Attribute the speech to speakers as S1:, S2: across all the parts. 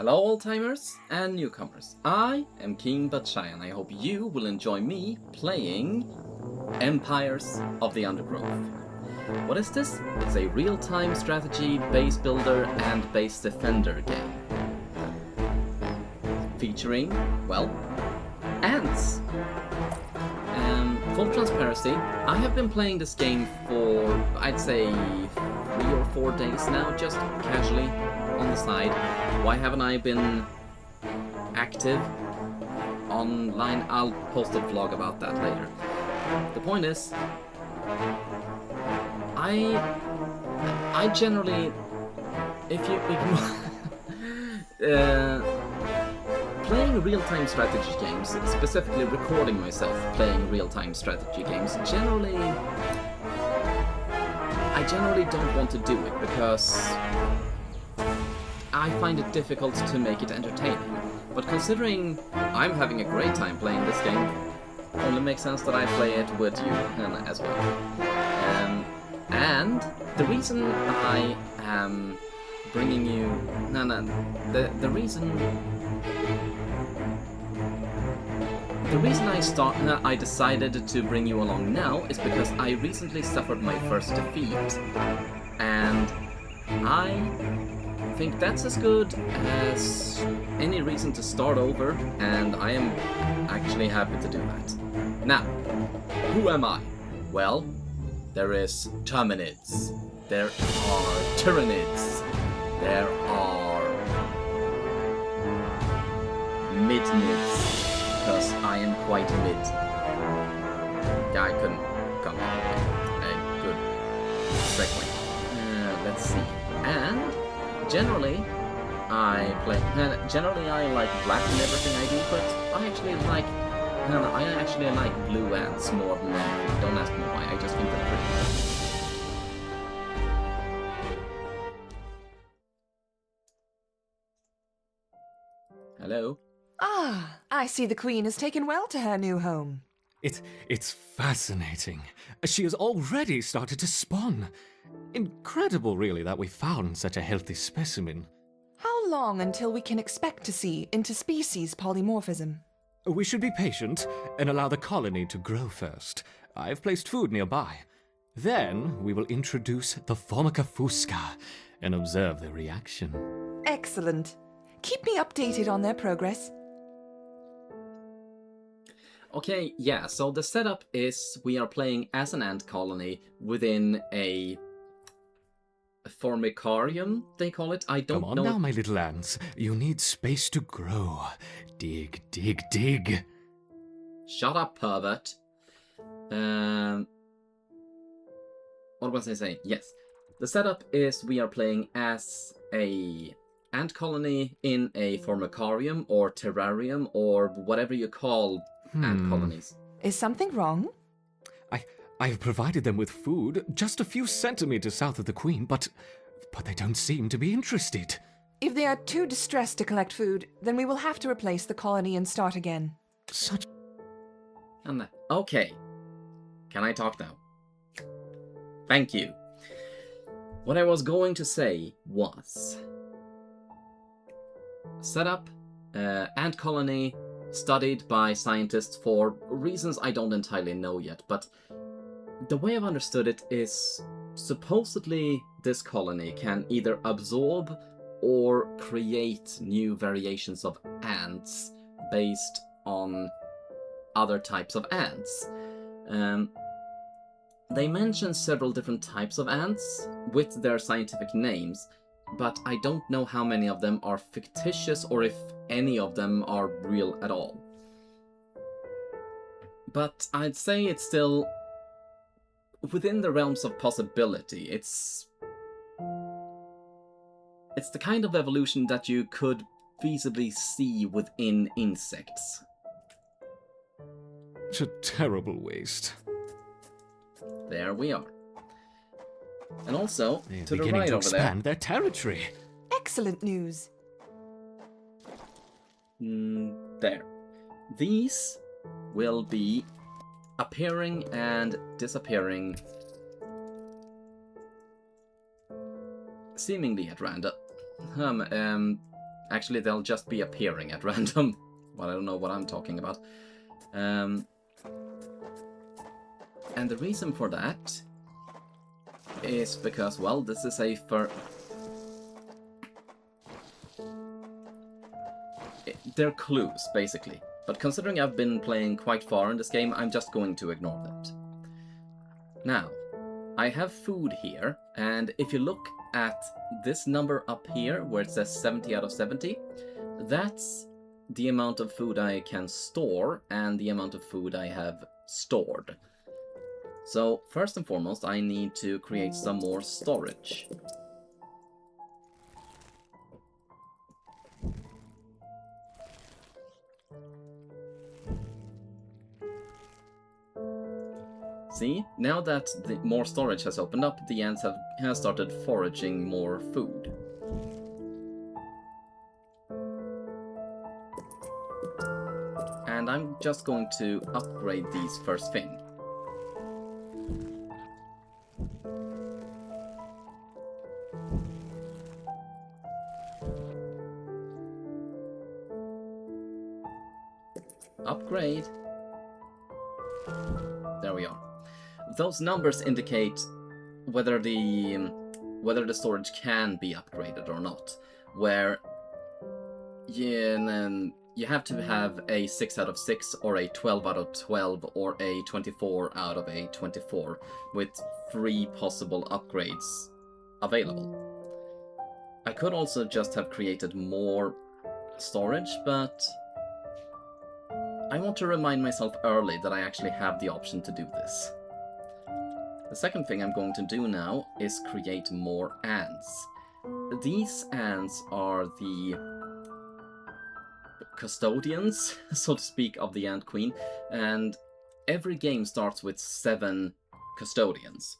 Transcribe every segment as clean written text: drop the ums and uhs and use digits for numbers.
S1: Hello old-timers and newcomers. I am King but Shy, and I hope you will enjoy me playing Empires of the Undergrowth. What is this? It's a real-time strategy, base builder and base defender game. Featuring, well, ants. Full transparency, I have been playing this game for, I'd say, 3 or 4 days now, just casually on the side. Why haven't I been active online? I'll post a vlog about that later. The point is, I generally, if you ignore playing real-time strategy games, specifically recording myself playing real-time strategy games, I generally don't want to do it because I find it difficult to make it entertaining. But considering I'm having a great time playing this game, it only makes sense that I play it with you as well. And the reason I am bringing you... The reason I decided to bring you along now is because I recently suffered my first defeat, and I think that's as good as any reason to start over, and I am actually happy to do that. Now, who am I? Well, there is Terminids, there are Tyranids, there are Midnids, because I am quite mid. Yeah, I couldn't come up with a good segue. Let's see. And generally, I like black in everything I do, but I actually like blue ants more than anything. Don't ask me why. I just think they're pretty. Hello.
S2: Ah, I see the Queen has taken well to her new home.
S3: It's fascinating. She has already started to spawn. Incredible, really, that we found such a healthy specimen.
S2: How long until we can expect to see interspecies polymorphism?
S3: We should be patient and allow the colony to grow first. I've placed food nearby. Then we will introduce the Formica fusca and observe their reaction.
S2: Excellent. Keep me updated on their progress.
S1: Okay, yeah, so the setup is we are playing as an ant colony within a formicarium, they call it. I don't know.
S3: Come on now, my little ants. You need space to grow. Dig, dig, dig.
S1: Shut up, pervert. What was I saying? Yes. The setup is we are playing as a ant colony in a formicarium or terrarium or whatever you call ant colonies.
S2: Is something wrong?
S3: I've provided them with food just a few centimeters south of the Queen, but they don't seem to be interested.
S2: If they are too distressed to collect food, then we will have to replace the colony and start again.
S3: Such...
S1: Okay. Can I talk now? Thank you. What I was going to say was... Setup, ant colony, studied by scientists for reasons I don't entirely know yet, but the way I've understood it is supposedly this colony can either absorb or create new variations of ants based on other types of ants. They mention several different types of ants with their scientific names, but I don't know how many of them are fictitious or if any of them are real at all. But I'd say it's still within the realms of possibility. It's the kind of evolution that you could feasibly see within insects.
S3: Such a terrible waste.
S1: There we are. And also,
S3: They're
S1: to the
S3: beginning
S1: right
S3: to
S1: over there...
S3: expand their territory.
S2: Excellent news.
S1: There. These will be appearing and disappearing seemingly at random Actually, they'll just be appearing at random. Well, I don't know what I'm talking about. And the reason for that is because, well, this is a they're clues, basically. But considering I've been playing quite far in this game, I'm just going to ignore that. Now, I have food here, and if you look at this number up here, where it says 70 out of 70, that's the amount of food I can store and the amount of food I have stored. So, first and foremost, I need to create some more storage. See, now that the more storage has opened up, the ants have started foraging more food. And I'm just going to upgrade these first thing. Upgrade. There we are. Those numbers indicate whether the storage can be upgraded or not. Where you have to have a 6 out of 6 or a 12 out of 12 or a 24 out of a 24 with 3 possible upgrades available. I could also just have created more storage, but I want to remind myself early that I actually have the option to do this. The second thing I'm going to do now is create more ants. These ants are the custodians, so to speak, of the Ant Queen, and every game starts with 7 custodians.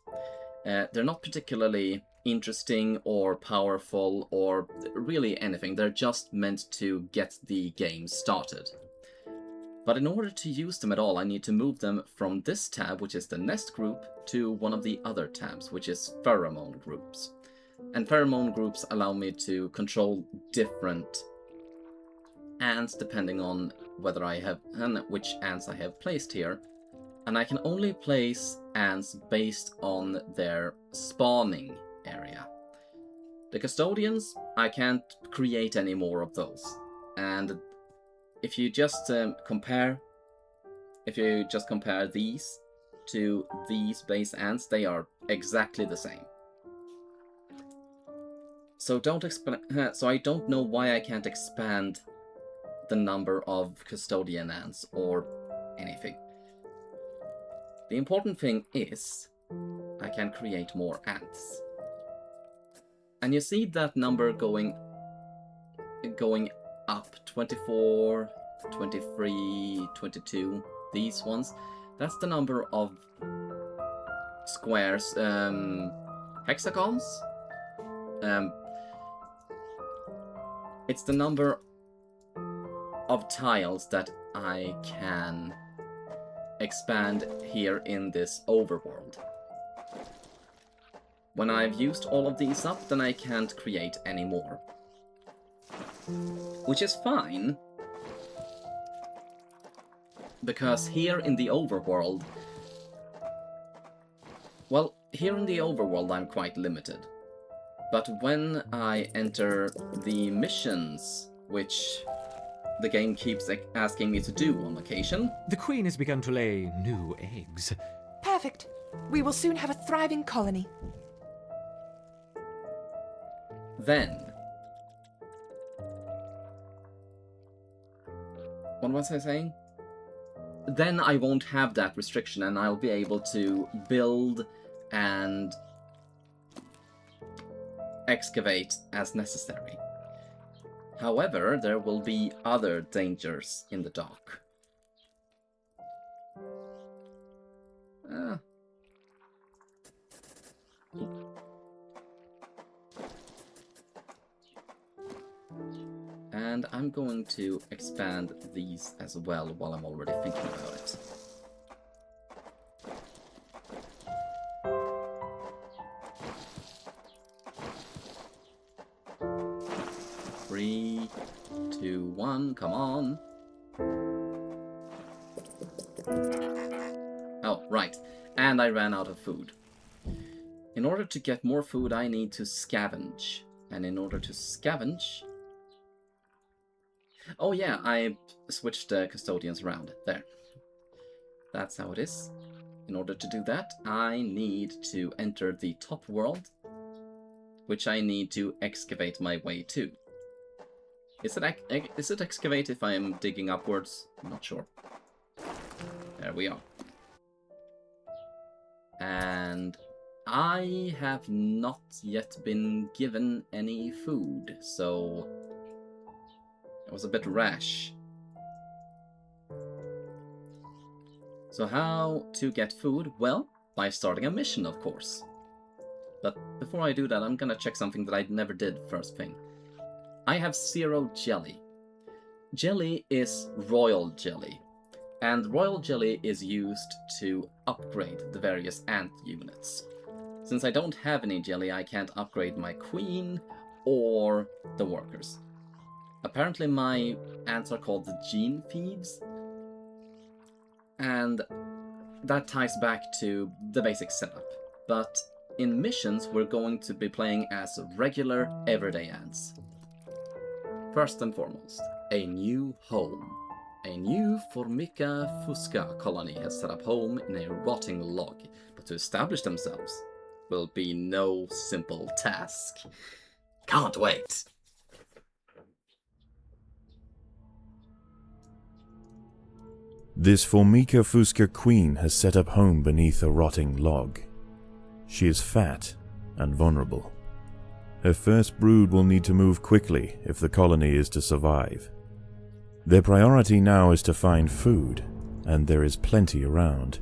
S1: They're not particularly interesting or powerful or really anything, they're just meant to get the game started. But in order to use them at all, I need to move them from this tab, which is the nest group, to one of the other tabs, which is pheromone groups. And pheromone groups allow me to control different ants depending on whether I have and which ants I have placed here. And I can only place ants based on their spawning area. The custodians, I can't create any more of those. And if you just compare these to these base ants, they are exactly the same. So I don't know why I can't expand the number of custodian ants or anything. The important thing is I can create more ants. And you see that number going up, 24, 23, 22, these ones. That's the number of squares, hexagons. It's the number of tiles that I can expand here in this overworld. When I've used all of these up, then I can't create any more. Which is fine, because here in the overworld, I'm quite limited. But when I enter the missions, which the game keeps asking me to do on occasion...
S3: The queen has begun to lay new eggs.
S2: Perfect. We will soon have a thriving colony.
S1: Then... What was I saying? Then I won't have that restriction and I'll be able to build and excavate as necessary. However, there will be other dangers in the dark. And I'm going to expand these as well while I'm already thinking about it. Three. 2, 1, come on. Oh, right. And I ran out of food. In order to get more food, I need to scavenge. And in order to scavenge... Oh yeah, I switched the custodians around. There. That's how it is. In order to do that, I need to enter the top world, which I need to excavate my way to. Is it excavate if I am digging upwards? I'm not sure. There we are. And I have not yet been given any food, so it was a bit rash. So how to get food? Well, by starting a mission, of course. But before I do that, I'm gonna check something that I never did first thing. I have 0 jelly. Jelly is royal jelly, and royal jelly is used to upgrade the various ant units. Since I don't have any jelly, I can't upgrade my queen or the workers. Apparently my ants are called the gene thieves, and that ties back to the basic setup. But in missions, we're going to be playing as regular, everyday ants. First and foremost, a new home. A new Formica fusca colony has set up home in a rotting log, but to establish themselves will be no simple task. Can't wait!
S4: This Formica fusca queen has set up home beneath a rotting log. She is fat and vulnerable. Her first brood will need to move quickly if the colony is to survive. Their priority now is to find food, and there is plenty around.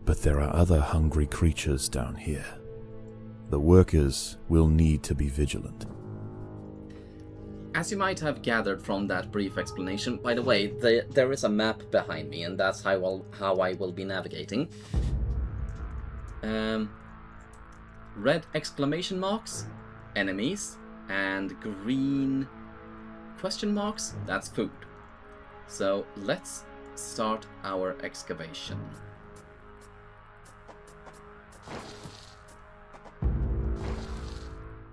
S4: But there are other hungry creatures down here. The workers will need to be vigilant.
S1: As you might have gathered from that brief explanation, by the way, there is a map behind me, and that's how I will be navigating. Red exclamation marks, enemies, and green question marks, that's food. So let's start our excavation.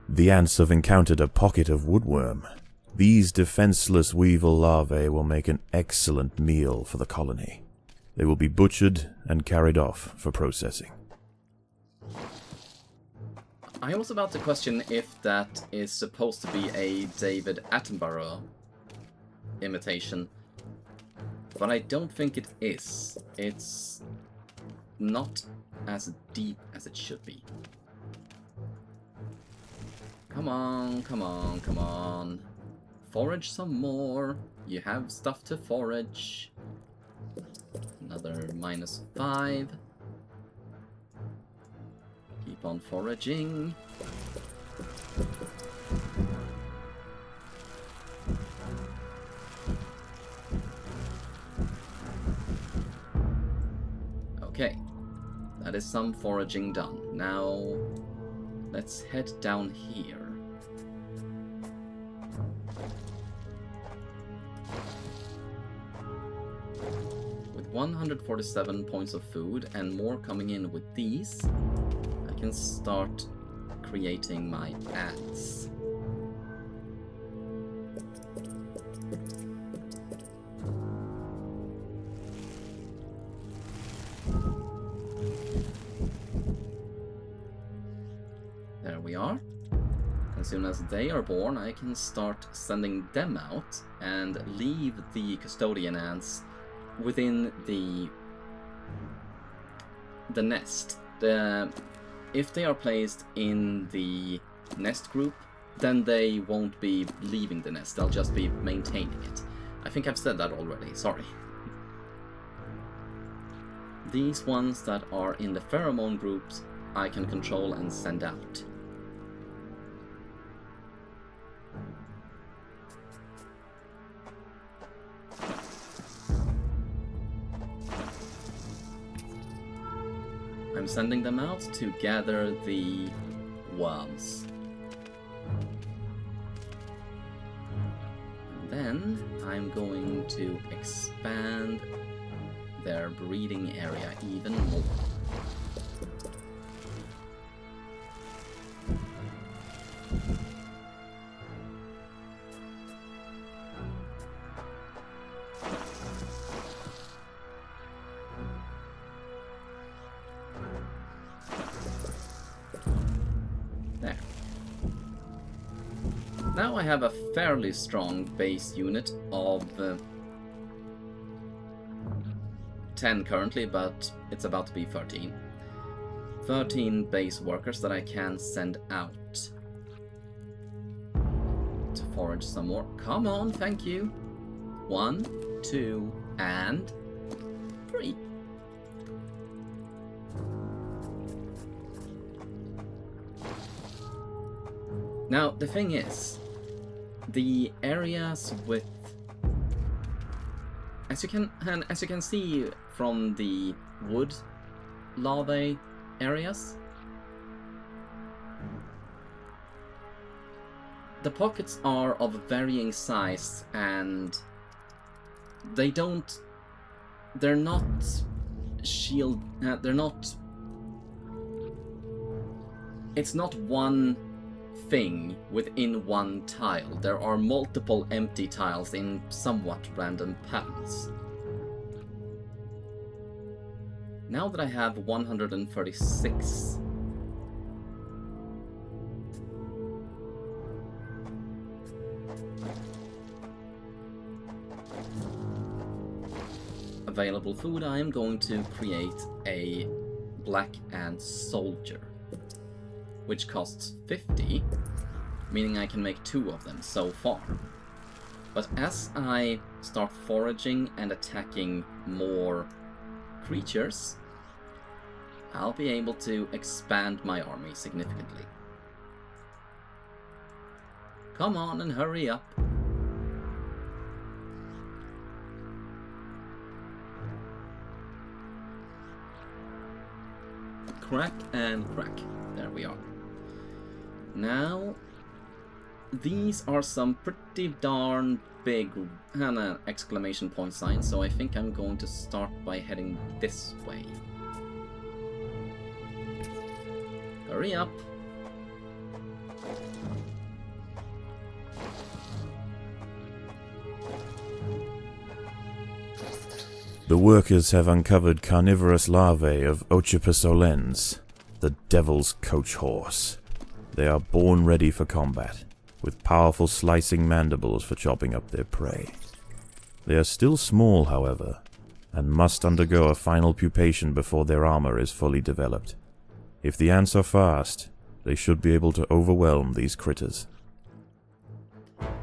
S4: The ants have encountered a pocket of woodworm. These defenseless weevil larvae will make an excellent meal for the colony. They will be butchered and carried off for processing.
S1: I was about to question if that is supposed to be a David Attenborough imitation, but I don't think it is. It's not as deep as it should be. Come on, come on, come on. Forage some more. You have stuff to forage. Another -5. Keep on foraging. Okay, that is some foraging done. Now, let's head down here. With 147 points of food and more coming in with these, I can start creating my ants. There we are. As soon as they are born, I can start sending them out and leave the custodian ants within the nest. If they are placed in the nest group, then they won't be leaving the nest, they'll just be maintaining it. I think I've said that already, sorry. These ones that are in the pheromone groups, I can control and send out. I'm sending them out to gather the worms. then I'm going to expand their breeding area even more. There. Now I have a fairly strong base unit of 10 currently, but it's about to be 13. 13 base workers that I can send out to forage some more. Come on, thank you. 1, 2, and 3. Now, the thing is, the areas with... As you can see from the wood larvae areas, the pockets are of varying size, and they're not shield, it's not one thing within one tile. There are multiple empty tiles in somewhat random patterns. Now that I have 136 available food, I am going to create a black ant soldier, which costs 50, meaning I can make 2 of them so far. But as I start foraging and attacking more creatures, I'll be able to expand my army significantly. Come on and hurry up. Crack and crack. There we are. Now, these are some pretty darn big and an exclamation point sign, so I think I'm going to start by heading this way. Hurry up.
S4: The workers have uncovered carnivorous larvae of Ocypus olens, the devil's coach horse. They are born ready for combat, with powerful slicing mandibles for chopping up their prey. They are still small, however, and must undergo a final pupation before their armor is fully developed. If the ants are fast, they should be able to overwhelm these critters.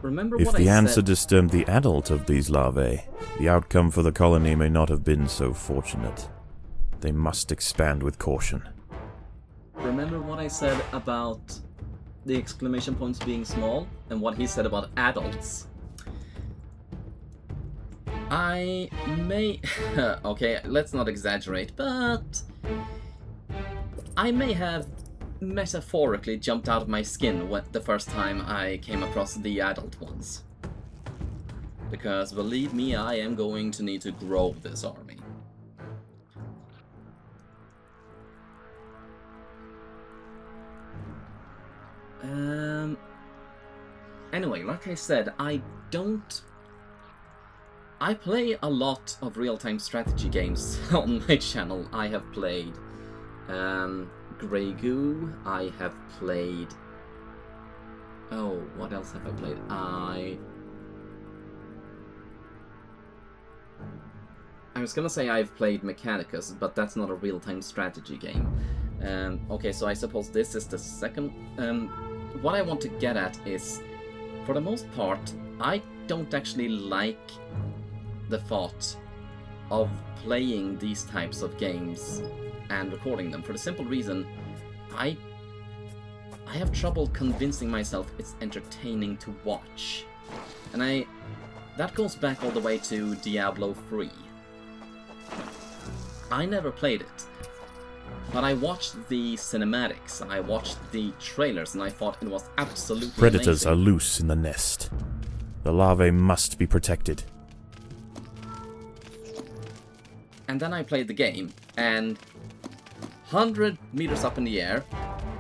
S1: Remember
S4: If
S1: what
S4: the
S1: I
S4: ants
S1: said?
S4: had disturbed the adult of these larvae, the outcome for the colony may not have been so fortunate. They must expand with caution.
S1: Remember what I said about the exclamation points being small, and what he said about adults? I may... okay, let's not exaggerate, but... I may have metaphorically jumped out of my skin the first time I came across the adult ones. Because believe me, I am going to need to grow this army. Anyway, like I said, I play a lot of real-time strategy games on my channel. I have played Grey Goo, I have played... Oh, what else have I played? I was gonna say I've played Mechanicus, but that's not a real-time strategy game. Okay, so I suppose this is the second... what I want to get at is, for the most part, I don't actually like the thought of playing these types of games and recording them, for the simple reason I have trouble convincing myself it's entertaining to watch. And that goes back all the way to Diablo 3. I never played it, but I watched the cinematics, I watched the trailers, and I thought it was absolutely
S4: Predators
S1: amazing.
S4: are loose in the nest. The larvae must be protected.
S1: And then I played the game, and 100 meters up in the air,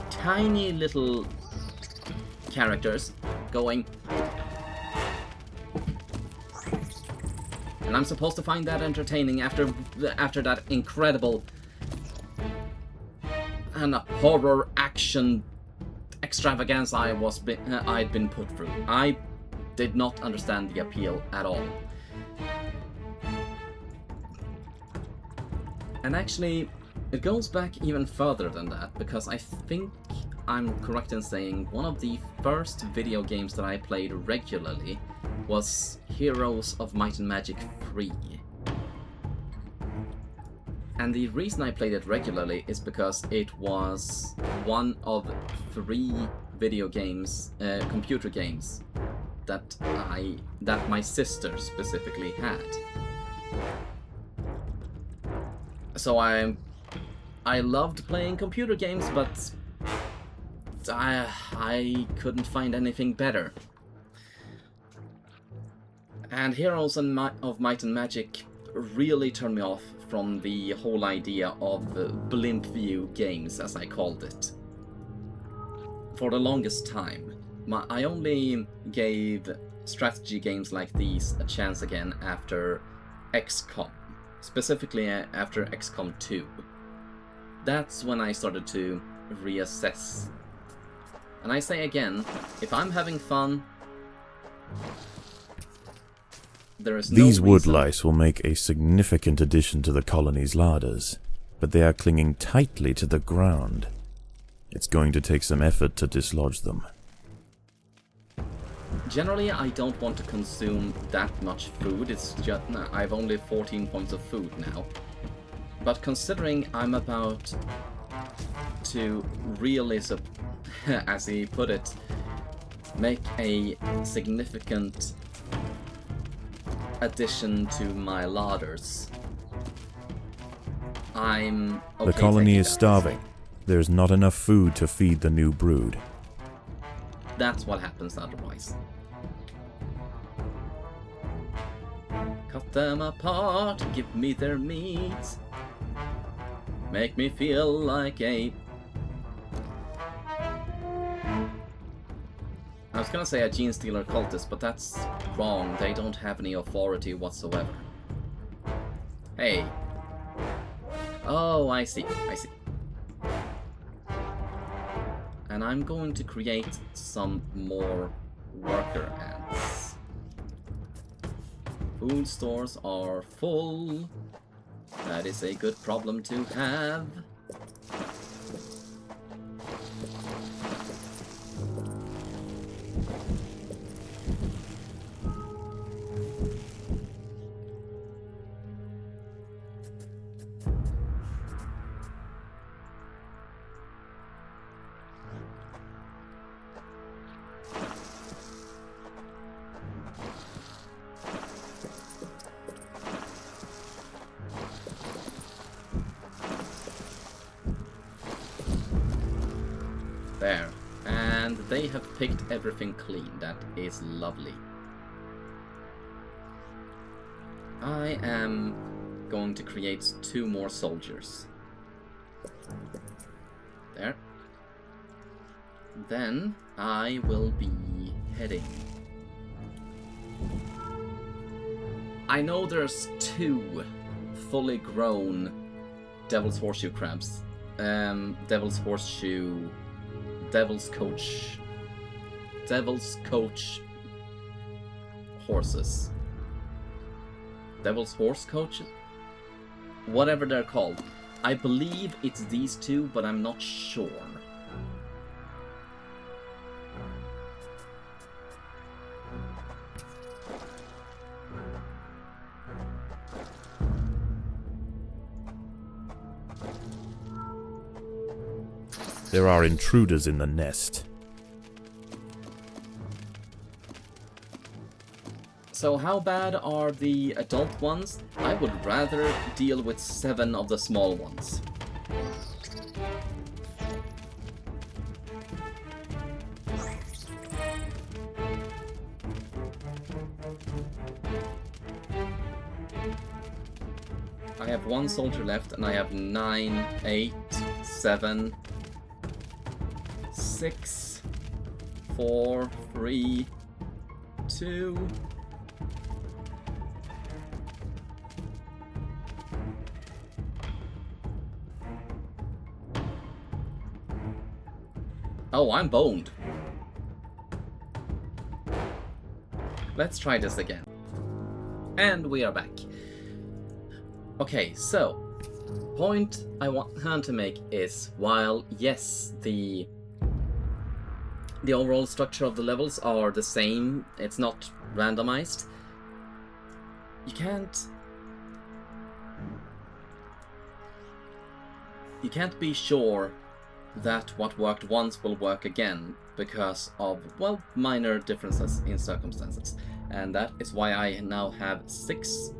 S1: tiny little characters going. And I'm supposed to find that entertaining after that incredible and horror action extravaganza I'd been put through. I did not understand the appeal at all. And actually, it goes back even further than that, because I think I'm correct in saying one of the first video games that I played regularly was Heroes of Might and Magic 3. And the reason I played it regularly is because it was one of 3 video games, computer games, that my sister specifically had. So I loved playing computer games, but I couldn't find anything better. And Heroes of Might and Magic really turned me off from the whole idea of blimp view games, as I called it. For the longest time, I only gave strategy games like these a chance again after XCOM, specifically after XCOM 2. That's when I started to reassess. And I say again, if I'm having fun, there is no
S4: These wood
S1: reason.
S4: lice will make a significant addition to the colony's larders, but they are clinging tightly to the ground. It's going to take some effort to dislodge them.
S1: Generally, I don't want to consume that much food. It's just I've only 14 points of food now. But considering I'm about to really, as he put it, make a significant addition to my larders, I'm okay.
S4: The colony
S1: taking
S4: is
S1: that.
S4: starving. There's not enough food to feed the new brood.
S1: That's what happens otherwise. Cut them apart, give me their meat. Make me feel like a... I was gonna say a gene stealer cultist, but that's wrong. They don't have any authority whatsoever. Hey. Oh, I see. And I'm going to create some more worker ants. Food stores are full. That is a good problem to have. There. And they have picked everything clean. That is lovely. I am going to create 2 more soldiers. There. Then I will be heading. I know there's 2 fully grown Devil's Horseshoe crabs. Devil's Coach horses. Devil's Horse Coaches? Whatever they're called. I believe it's these 2, but I'm not sure.
S4: There are intruders in the nest.
S1: So how bad are the adult ones? I would rather deal with 7 of the small ones. I have 1 soldier left, and I have 9, 8, 7, 6, 4, 3, 2. Oh, I'm boned. Let's try this again. And we are back. Okay, so point I want to make is, while yes, the overall structure of the levels are the same, it's not randomized, you can't be sure that what worked once will work again because of, well, minor differences in circumstances. And that is why I now have 6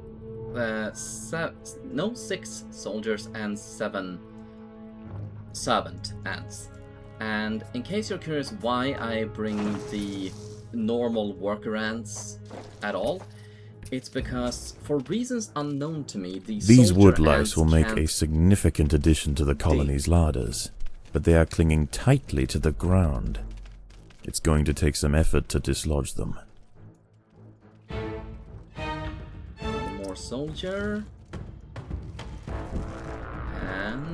S1: soldiers and 7 servant ants. And in case you're curious why I bring the normal worker ants at all, it's because, for reasons unknown to me,
S4: These wood lice
S1: ants
S4: will make
S1: can't
S4: a significant addition to the colony's larders, but they are clinging tightly to the ground. It's going to take some effort to dislodge them.
S1: One more soldier. And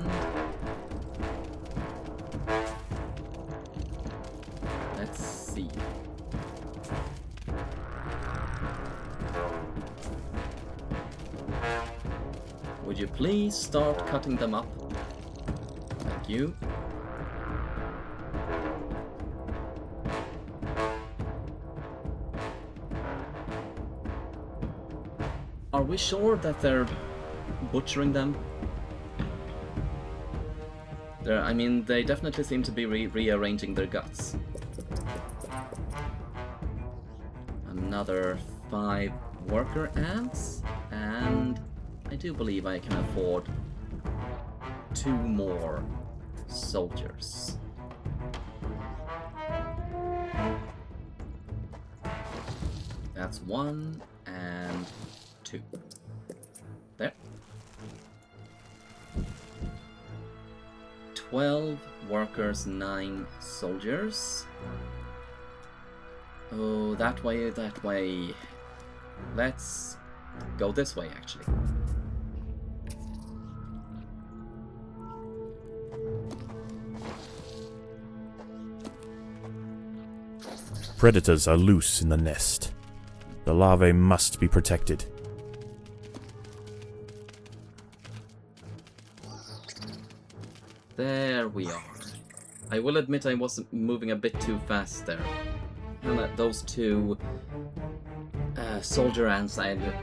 S1: let's see. Would you please start cutting them up? Thank you. Are we sure that they're butchering them? I mean, they definitely seem to be rearranging their guts. Another 5 worker ants, and I do believe I can afford 2 more soldiers. That's 1 and 2. There. 12 workers, 9 soldiers. Oh, that way, that way. Let's go this way, actually.
S4: Predators are loose in the nest. The larvae must be protected.
S1: There we are. I will admit I was moving a bit too fast there. And that those 2 soldier ants I had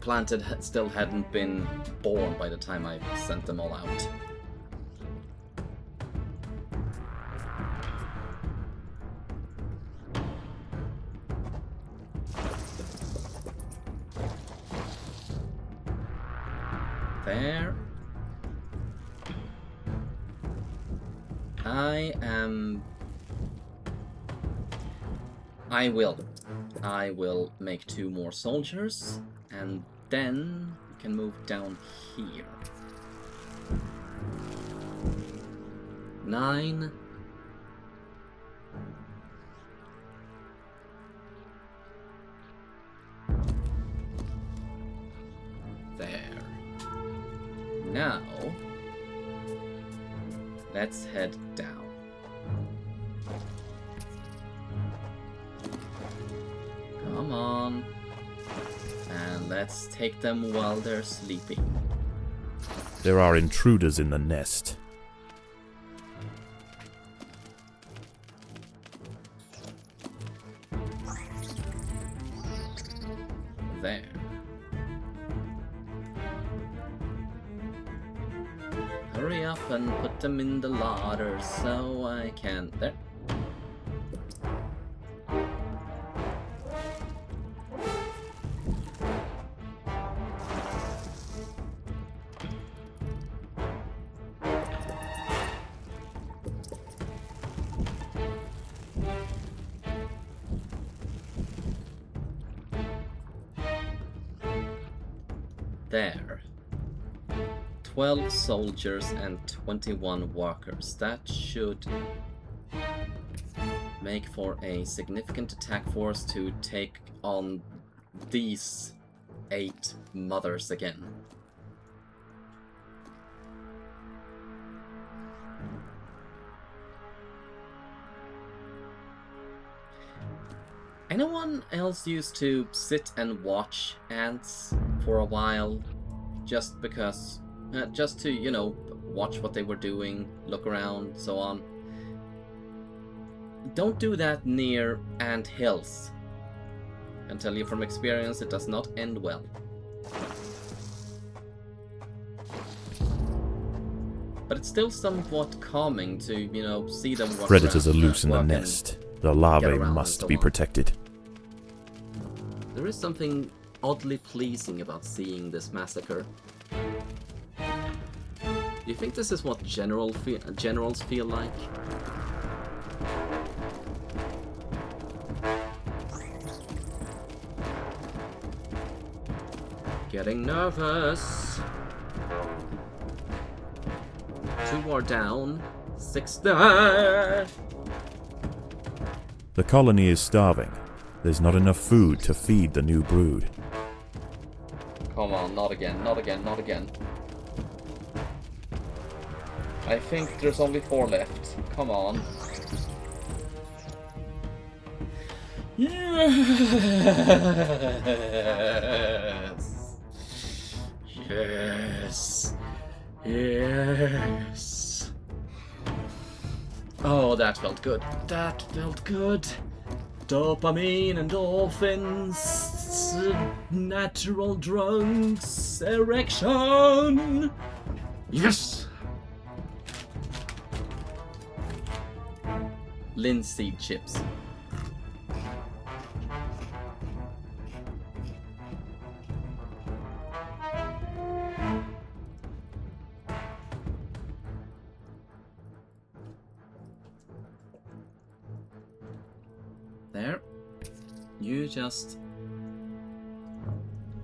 S1: planted still hadn't been born by the time I sent them all out. There. I will make 2 more soldiers, and then we can move down here. 9. There. Now, let's head down. Come on. And let's take them while they're sleeping.
S4: There are intruders in the nest.
S1: There. Hurry up and put them in the larder so I can... There. There. 12 soldiers and 21 workers. That should make for a significant attack force to take on these 8 mothers again. Anyone else used to sit and watch ants for a while? Just because, just to, you know, watch what they were doing, look around, so on. Don't do that near ant hills. I can tell you from experience, it does not end well. But it's still somewhat calming to, you know, see them walk
S4: Predators are
S1: around,
S4: loose in the
S1: walk
S4: nest. The larvae
S1: around
S4: must
S1: and so
S4: be
S1: on.
S4: protected.
S1: There is something oddly pleasing about seeing this massacre. Do you think this is what generals feel like? Getting nervous. 2 are down. 6 there.
S4: The colony is starving. There's not enough food to feed the new brood.
S1: Come on, not again, not again, not again. I think there's only 4 left. Come on. Yes! Yes! Yes! Oh, that felt good. That felt good. Dopamine, endorphins, natural drugs, erection. Yes. Linseed chips. There. You just...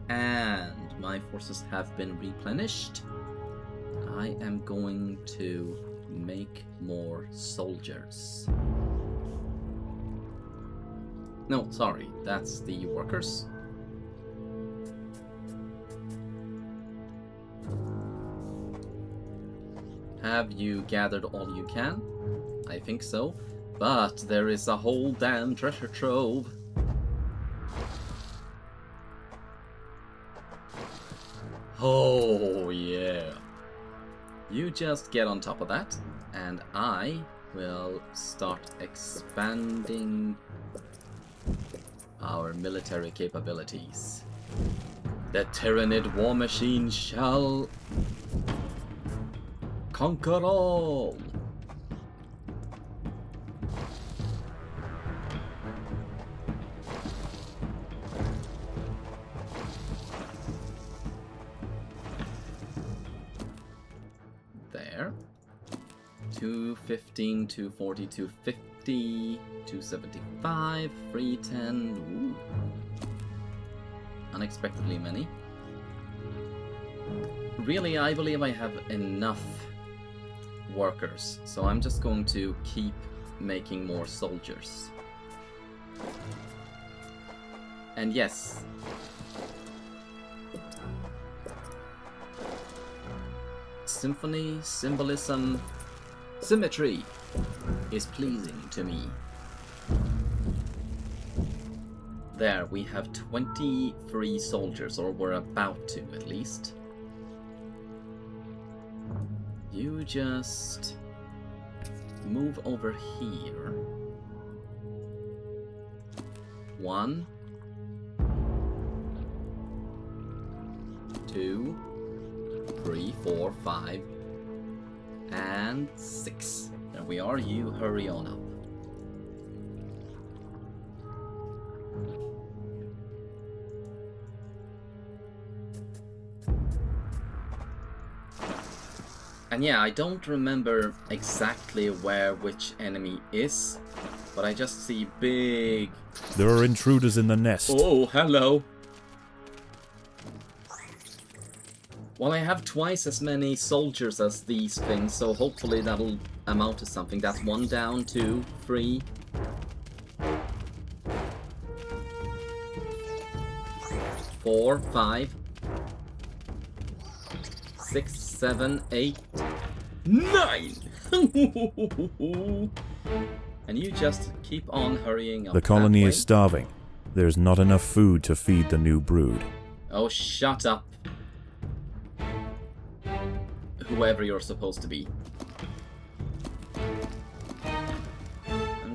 S1: And my forces have been replenished. I am going to make more soldiers. No, sorry, that's the workers. Have you gathered all you can? I think so. But there is a whole damn treasure trove. Oh, yeah. You just get on top of that, and I will start expanding our military capabilities. The Tyrannid war machine shall conquer all. There. 215, 240, 250, 275, 310. Ooh. Unexpectedly many. Really, I believe I have enough workers, so I'm just going to keep making more soldiers. And yes, symphony, symbolism, symmetry is pleasing to me. There, we have 23 soldiers, or we're about to at least. You just move over here. 1, 2, 3, 4, 5, and 6. There we are, you hurry on up. And yeah, I don't remember exactly where which enemy is, but I just see big...
S4: There are intruders in the nest.
S1: Oh, hello! Well, I have twice as many soldiers as these things, so hopefully that'll amount to something. That's 1 down, 2, 3. 4, 5, 6, 7, 8, 9! And you just keep on hurrying up.
S4: The colony
S1: that way.
S4: is starving. There's not enough food to feed the new brood.
S1: Oh, shut up. Whoever you're supposed to be. I'm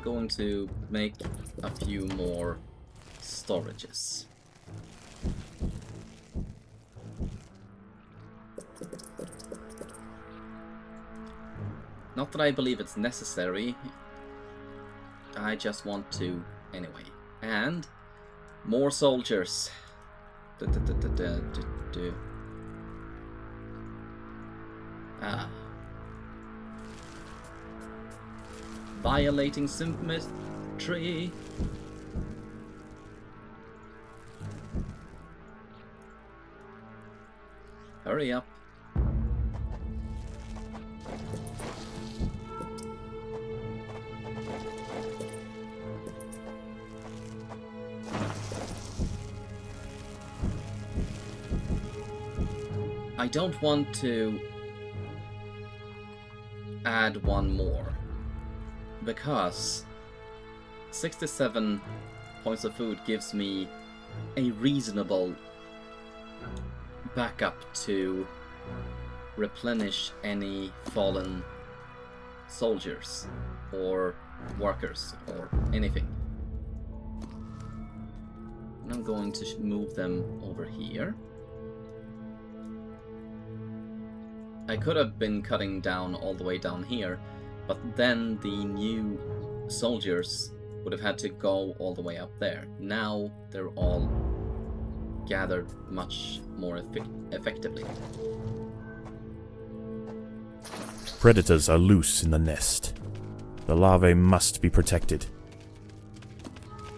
S1: going to make a few more storages. Not that I believe it's necessary. I just want to anyway. And more soldiers. Ah. Violating symmetry. Hurry up. I don't want to add one more because 67 points of food gives me a reasonable backup to replenish any fallen soldiers or workers or anything. And I'm going to move them over here. I could have been cutting down all the way down here, but then the new soldiers would have had to go all the way up there. Now they're all gathered much more effectively.
S4: Predators are loose in the nest. The larvae must be protected.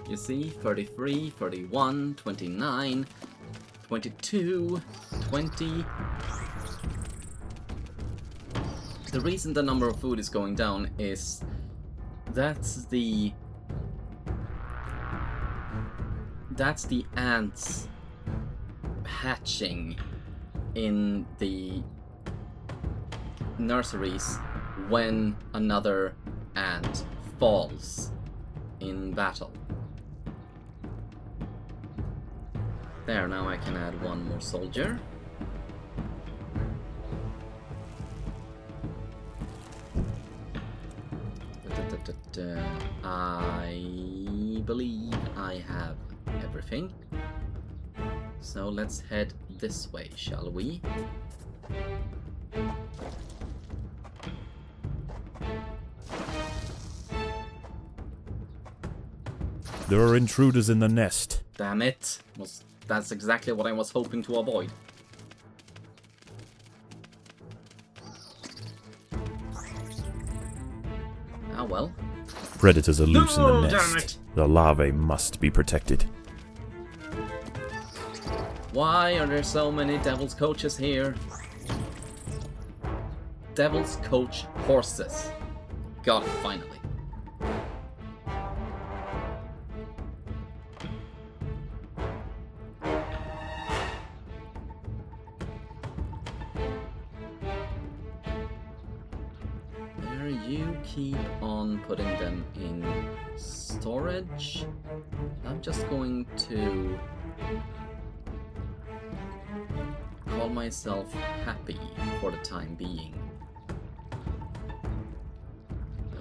S1: You see, 33, 31, 29, 22, 20... The reason the number of food is going down is that's the ants hatching in the nurseries when another ant falls in battle. There, now I can add one more soldier. I believe I have everything. So let's head this way, shall we?
S4: There are intruders in the nest.
S1: Damn it! That's exactly what I was hoping to avoid. Ah well.
S4: Predators are loose in the
S1: No, damn
S4: nest. The larvae must be protected.
S1: Why are there so many Devil's Coaches here? Devil's Coach horses. Got it, finally. There, you keep on putting them in storage. I'm just going to call myself happy for the time being.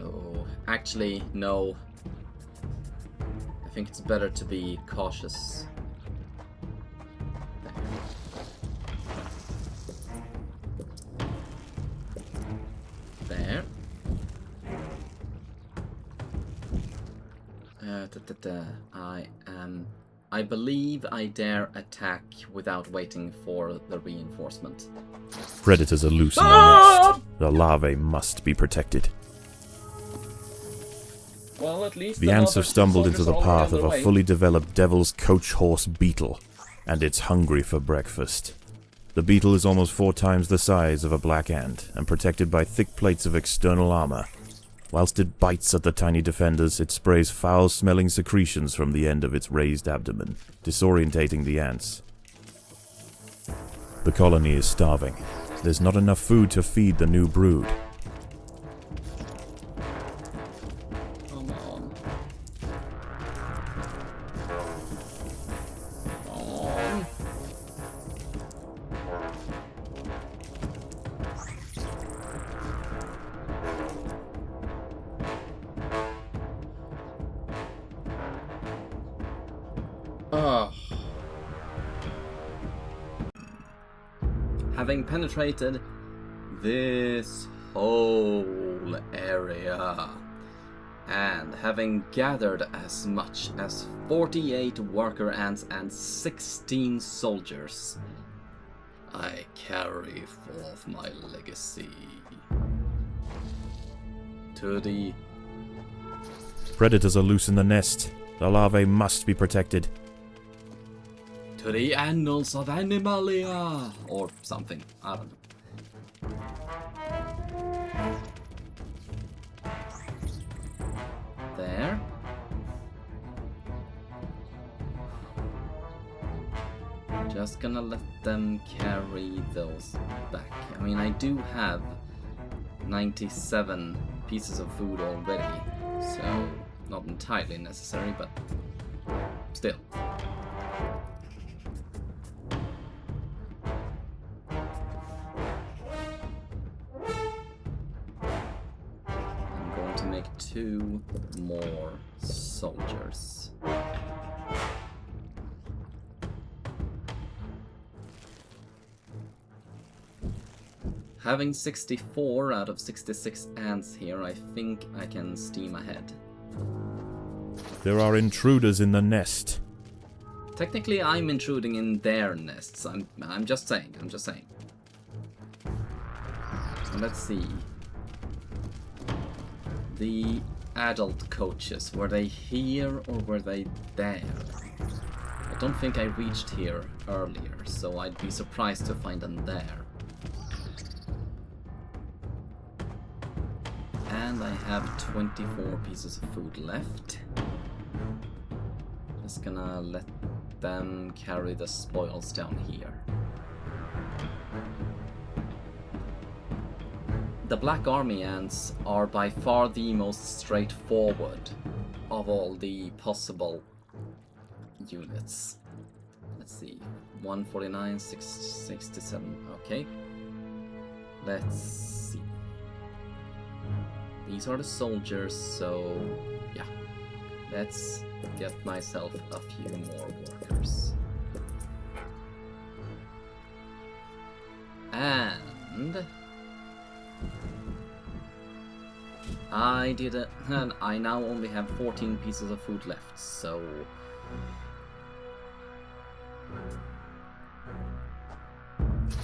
S1: Oh, actually, no. I think it's better to be cautious. There. I believe I dare attack without waiting for the reinforcement.
S4: Predators are loose in the nest. The larvae must be protected.
S1: Well, at least
S4: The ants have stumbled into the path of a fully developed Devil's Coach horse beetle, and it's hungry for breakfast. The beetle is almost 4 times the size of a black ant and protected by thick plates of external armor. Whilst it bites at the tiny defenders, it sprays foul-smelling secretions from the end of its raised abdomen, disorientating the ants. The colony is starving. There's not enough food to feed the new brood.
S1: Come on. Come on. Ugh. Having penetrated this whole area and having gathered as much as 48 worker ants and 16 soldiers, I carry forth my legacy to the...
S4: Predators are loose in the nest. The larvae must be protected.
S1: to the annals of Animalia, or something. I don't know. There. Just gonna let them carry those back. I mean, I do have 97 pieces of food already, so not entirely necessary, but still. I'm going to make 2 more soldiers. Having 64 out of 66 ants here, I think I can steam ahead.
S4: There are intruders in the nest.
S1: Technically, I'm intruding in their nests. I'm just saying. I'm just saying. So let's see. The adult coaches, were they here or were they there? I don't think I reached here earlier, so I'd be surprised to find them there. And I have 24 pieces of food left. Just gonna let them carry the spoils down here. The Black Army ants are by far the most straightforward of all the possible units. Let's see, 149, 667, okay. Let's see. These are the soldiers, so yeah. Let's get myself a few more workers. And I did it, and I now only have 14 pieces of food left, so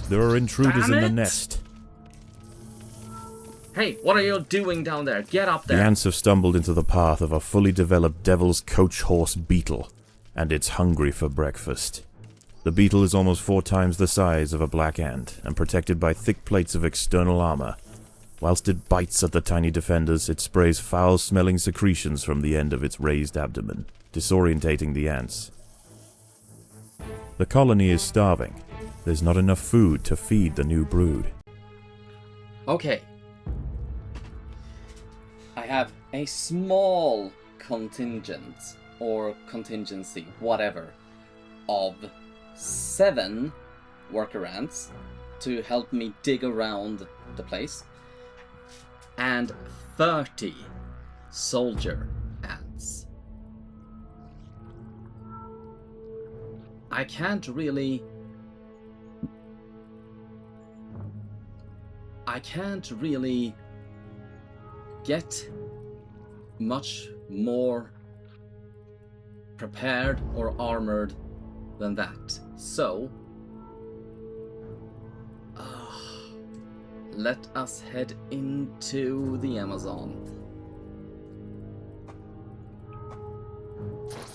S4: There are intruders
S1: Damn
S4: in the
S1: it!
S4: nest.
S1: hey, what are you doing down there? Get up
S4: The
S1: there!
S4: ants have stumbled into the path of a fully developed devil's coach horse beetle, and it's hungry for breakfast. The beetle is almost 4 times the size of a black ant and protected by thick plates of external armor. Whilst it bites at the tiny defenders, it sprays foul-smelling secretions from the end of its raised abdomen, disorientating the ants. The colony is starving. There's not enough food to feed the new brood.
S1: Okay. I have a small contingent, or contingency, whatever, of 7 worker ants to help me dig around the place, and 30 soldier ants. I can't really get much more prepared or armored than that. So, let us head into the Amazon.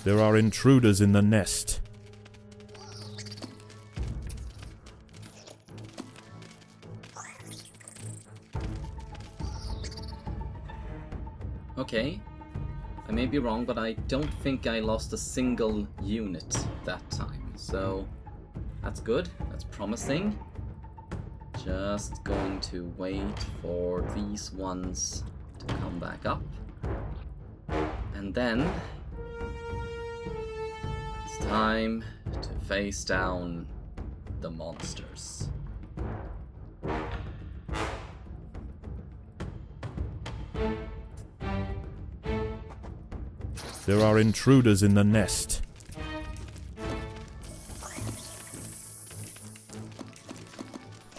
S4: There are intruders in the nest.
S1: Okay. I may be wrong, but I don't think I lost a single unit that time. So that's good. That's promising. Just going to wait for these ones to come back up. And then it's time to face down the monsters.
S4: There are intruders in the nest.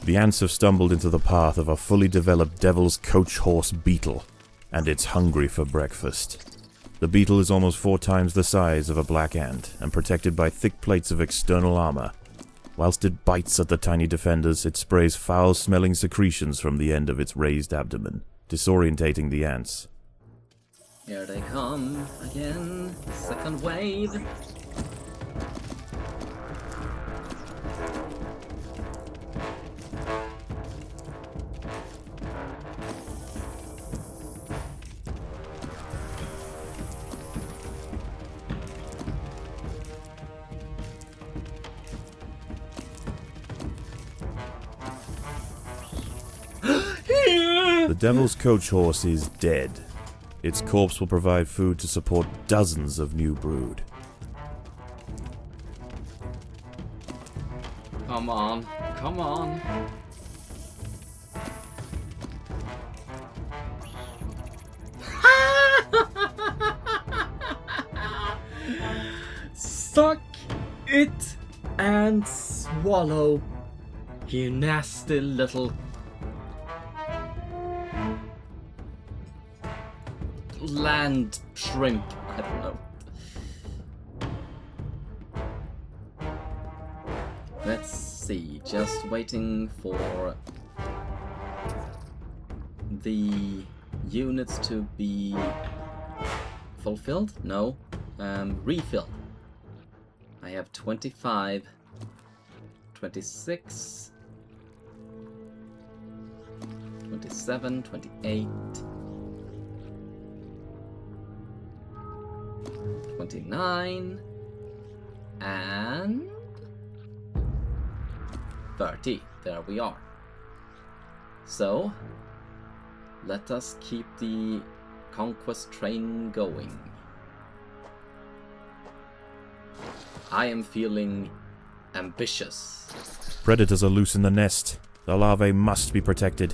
S4: The ants have stumbled into the path of a fully developed devil's coach horse beetle, and it's hungry for breakfast. The beetle is almost 4 times the size of a black ant, and protected by thick plates of external armor. Whilst it bites at the tiny defenders, it sprays foul-smelling secretions from the end of its raised abdomen, disorientating the ants.
S1: Here they come again. Second wave.
S4: The devil's coach horse is dead. Its corpse will provide food to support dozens of new brood.
S1: Come on, come on. Suck it and swallow, you nasty little land shrimp. I don't know. Let's see. Just waiting for the units to be fulfilled? No. Refill. I have 25, 26, 27, 28, 29, and 30. There we are. So, let us keep the conquest train going. I am feeling ambitious.
S4: Predators are loose in the nest. The larvae must be protected.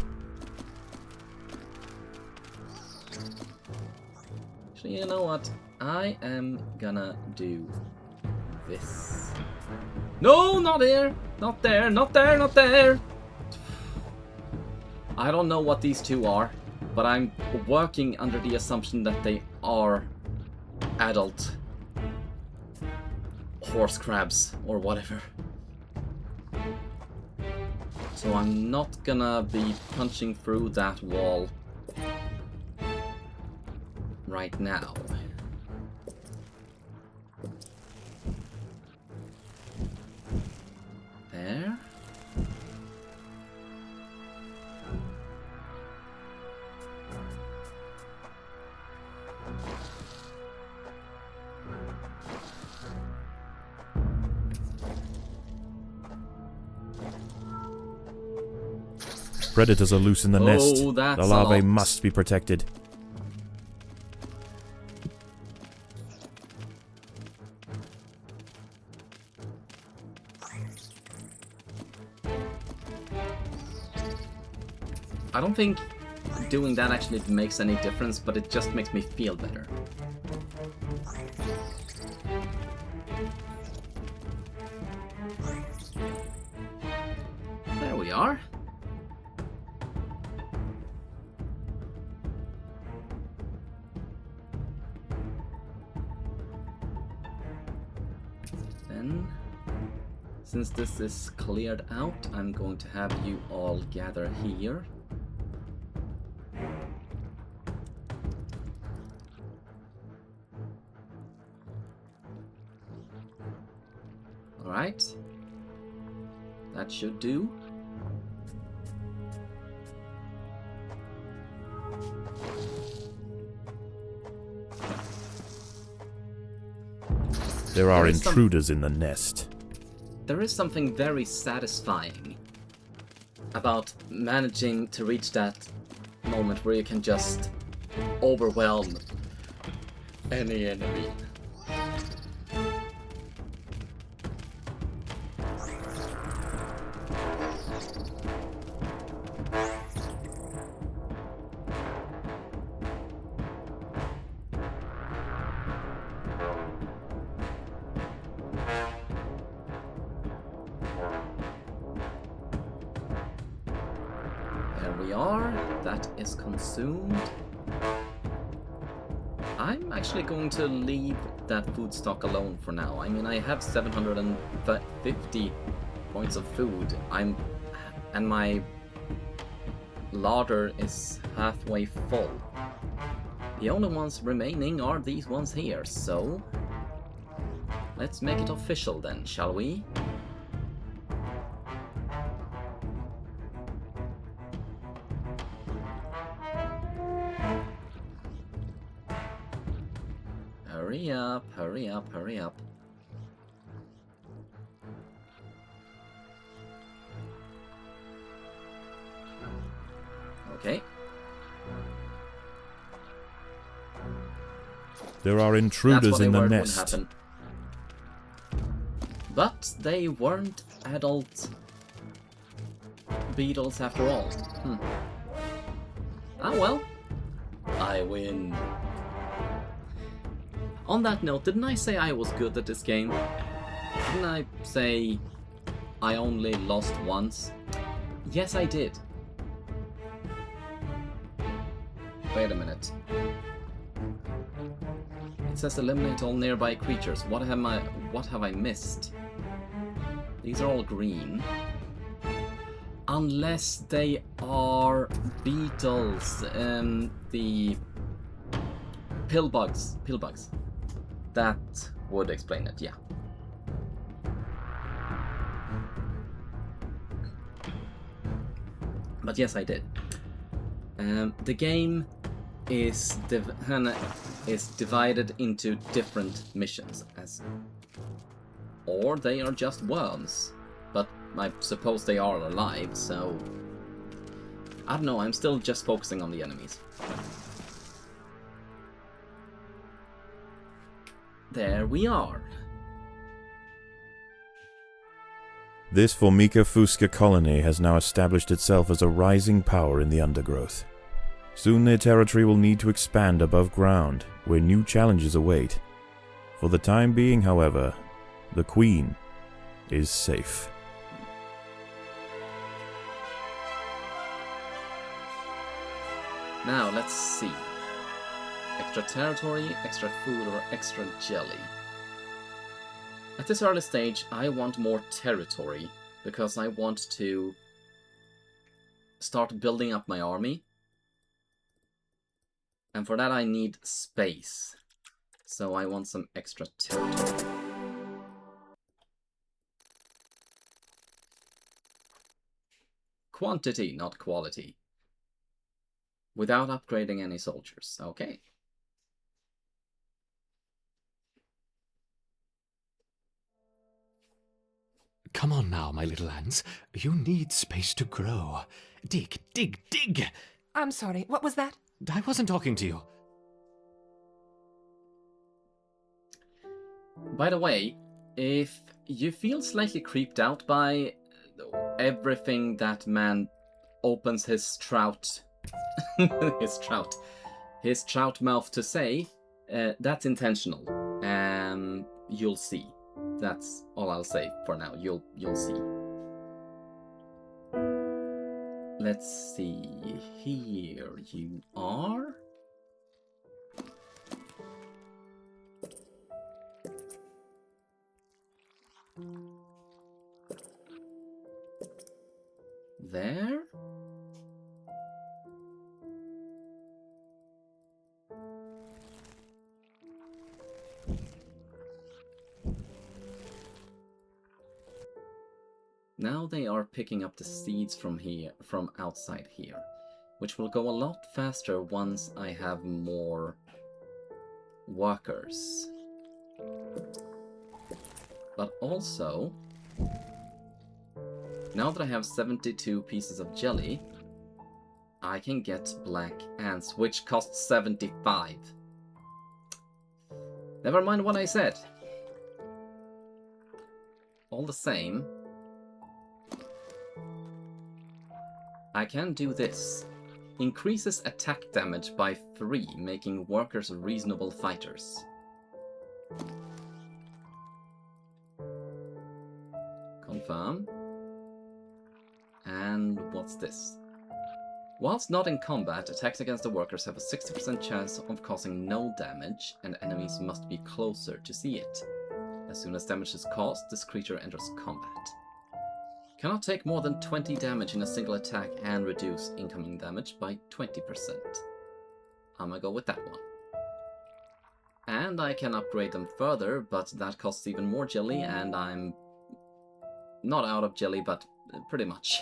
S1: Actually, you know what? I am gonna do this. No, not there! Not there, not there, not there! I don't know what these two are, but I'm working under the assumption that they are adult horse crabs or whatever. So I'm not gonna be punching through that wall right now. There.
S4: Predators are loose in the nest.
S1: That's
S4: The larvae
S1: a lot.
S4: must be protected.
S1: I don't think doing that actually makes any difference, but it just makes me feel better. There we are. Then, since this is cleared out, I'm going to have you all gather here. Alright. That should do.
S4: There are
S1: There is
S4: intruders in the nest.
S1: There is something very satisfying about managing to reach that moment where you can just overwhelm any enemy. There we are. That is consumed. I'm actually going to leave that food stock alone for now. I mean, I have 750 points of food. And my larder is halfway full. The only ones remaining are these ones here, so let's make it official then, shall we? Hurry up, hurry up, hurry up. Okay.
S4: There are
S1: That's
S4: intruders
S1: what I
S4: in the
S1: worried would
S4: nest.
S1: happen. But they weren't adult beetles after all. Ah well. I win. On that note, didn't I say I was good at this game? Didn't I say I only lost once? Yes, I did. Wait a minute. It says eliminate all nearby creatures. What have I missed? These are all green. Unless they are beetles, the pillbugs. That would explain it, yeah. But yes, I did. The game is divided into different missions, or they are just worms. But I suppose they are alive, so I don't know. I'm still just focusing on the enemies. There we are.
S4: This Formica Fusca colony has now established itself as a rising power in the Undergrowth. Soon their territory will need to expand above ground, where new challenges await. For the time being, however, the Queen is safe.
S1: Now, let's see. Extra territory, extra food, or extra jelly. At this early stage, I want more territory, because I want to start building up my army. And for that I need space. So I want some extra territory. Quantity, not quality. Without upgrading any soldiers. Okay.
S3: Come on now, my little ants. You need space to grow. Dig, dig, dig!
S2: I'm sorry, what was that?
S3: I wasn't talking to you.
S1: By the way, if you feel slightly creeped out by everything that man opens his trout his trout mouth to say, that's intentional. You'll see. That's all I'll say for now. You'll see. Let's see. Here you are. There. Now they are picking up the seeds from outside here, which will go a lot faster once I have more workers. But also, now that I have 72 pieces of jelly, I can get black ants, which cost 75. Never mind what I said. All the same, I can do this. Increases attack damage by 3, making workers reasonable fighters. Confirm. And what's this? Whilst not in combat, attacks against the workers have a 60% chance of causing no damage, and enemies must be closer to see it. As soon as damage is caused, this creature enters combat. Cannot take more than 20 damage in a single attack and reduce incoming damage by 20%. I'm gonna go with that one. And I can upgrade them further, but that costs even more jelly, and I'm not out of jelly, but pretty much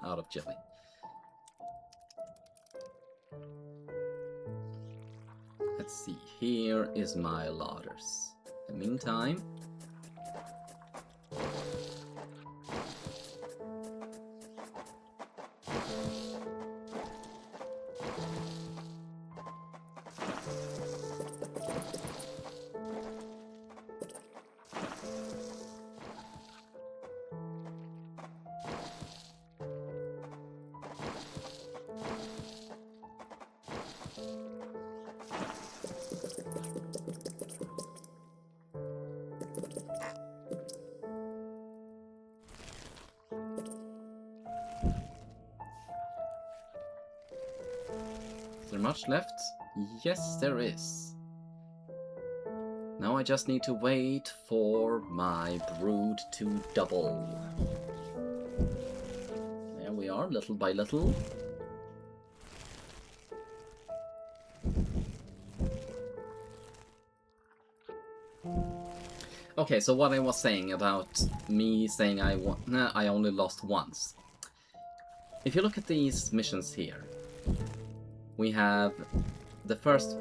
S1: out of jelly. Let's see, here is my ladders. In the meantime, is there much left? Yes, there is. Now I just need to wait for my brood to double. There we are, little by little. Okay, so what I was saying about me saying I only lost once. If you look at these missions here, we have the first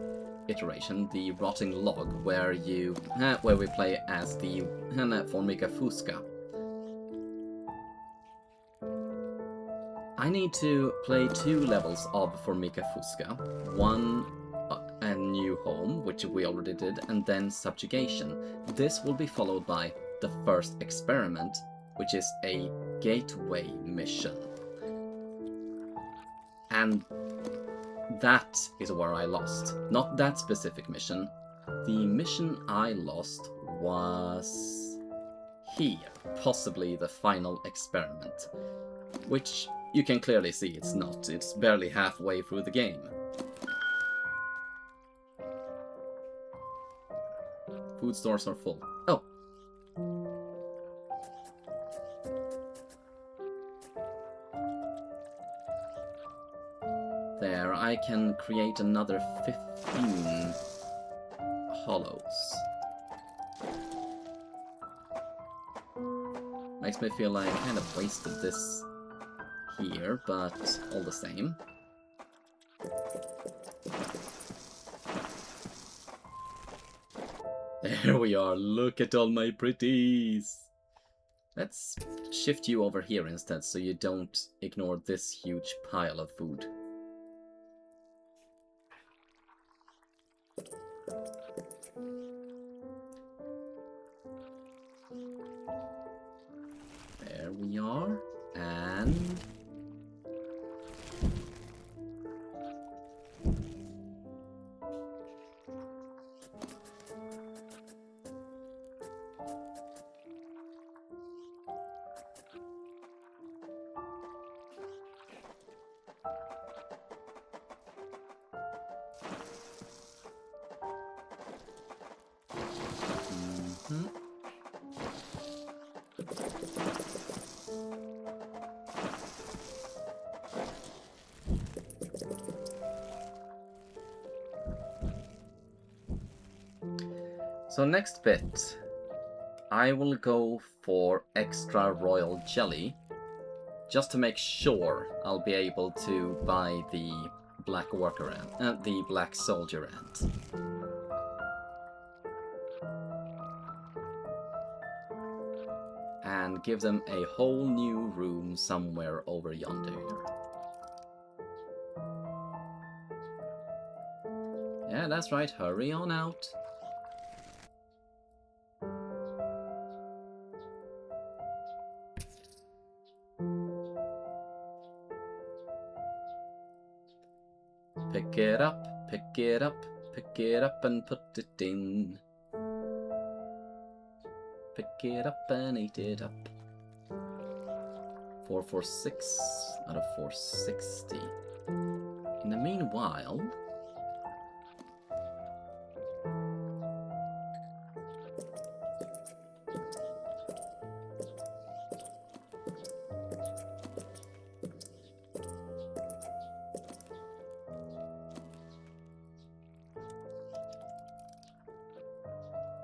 S1: iteration, the Rotting Log, where we play as the Formica Fusca. I need to play 2 levels of Formica Fusca. One, a new home, which we already did, and then subjugation. This will be followed by the first experiment, which is a gateway mission. And that is where I lost. Not that specific mission. The mission I lost was here, possibly the final experiment. Which you can clearly see it's not. It's barely halfway through the game. Food stores are full. Oh! There, I can create another 15 hollows. Makes me feel like I kind of wasted this here, but all the same. There we are, look at all my pretties! Let's shift you over here instead, so you don't ignore this huge pile of food. There we are, and... So next bit, I will go for extra royal jelly, just to make sure I'll be able to buy the black worker ant, the black soldier ant. and give them a whole new room somewhere over yonder. Yeah, that's right, hurry on out. Pick it up, pick it up, pick it up and put it in. Pick it up and eat it up. 446 out of 460. In the meanwhile...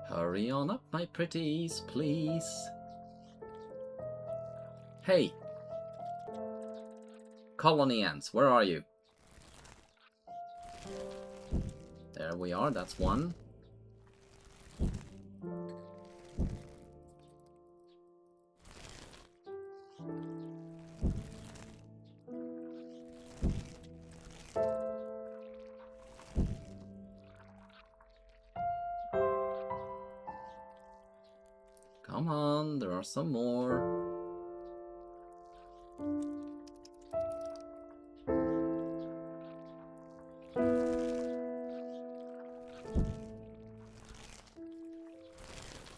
S1: Hurry on up, my pretties, please. Hey! Colony ants, where are you? There we are, that's one. Come on, there are some more.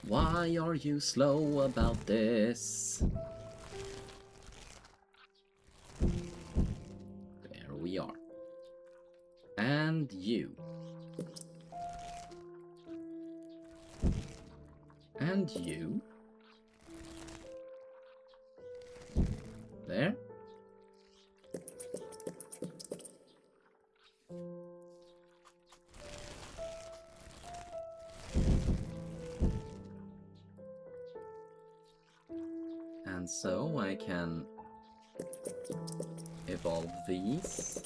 S1: Why are you slow about this? There we are. And you. And you. There. And so I can evolve these.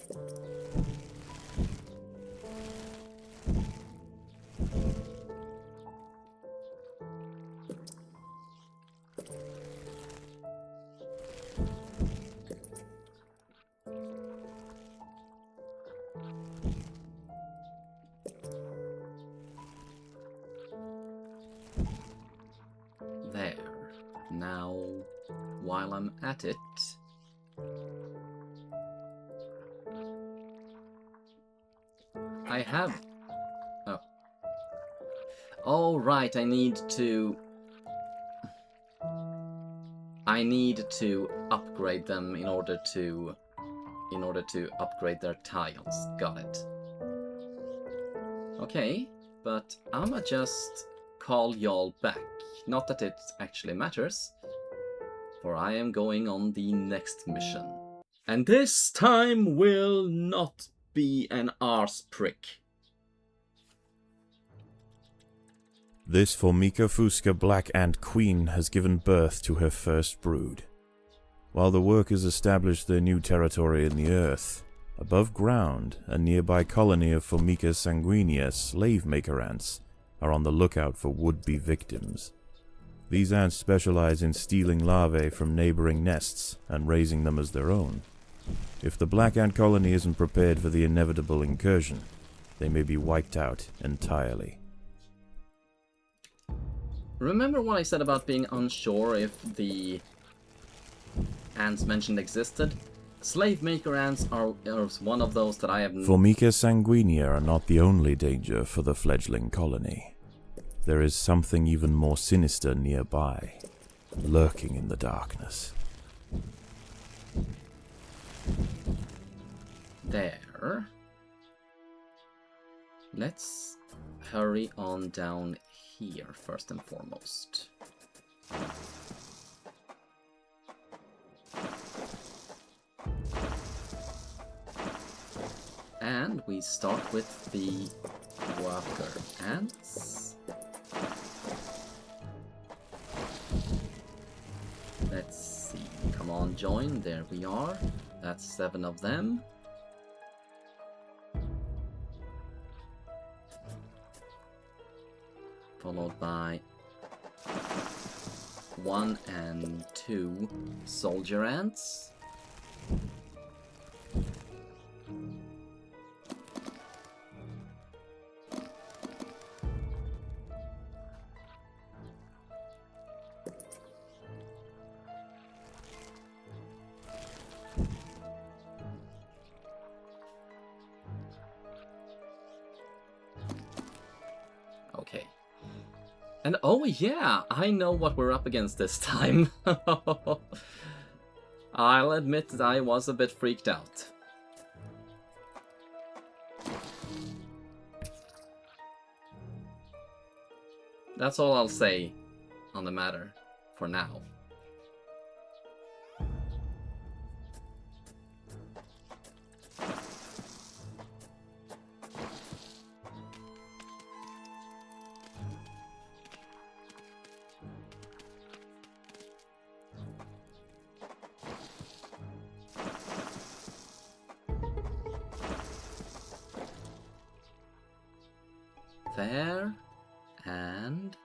S1: There. Now, while I'm at it, I have... Oh. Oh, right, I need to upgrade them in order to upgrade their tiles. Got it. Okay, but I'ma just call y'all back. Not that it actually matters, for I am going on the next mission. And this time will not be an arse prick.
S4: This Formica fusca Black Ant Queen has given birth to her first brood. While the workers establish their new territory in the earth, above ground, a nearby colony of Formica sanguinea slave maker ants are on the lookout for would-be victims. These ants specialize in stealing larvae from neighboring nests and raising them as their own. If the black ant colony isn't prepared for the inevitable incursion, they may be wiped out entirely.
S1: Remember what I said about being unsure if the ants mentioned existed? Slave maker ants are one of those that I have...
S4: Formica sanguinea are not the only danger for the fledgling colony. There is something even more sinister nearby, lurking in the darkness.
S1: There. Let's hurry on down here first and foremost. And we start with the worker ants. Let's see. Come on, join. There we are. That's 7 of them. Followed by 1 and 2 soldier ants. Okay. And oh yeah, I know what we're up against this time. I'll admit that I was a bit freaked out. That's all I'll say on the matter for now. There, and...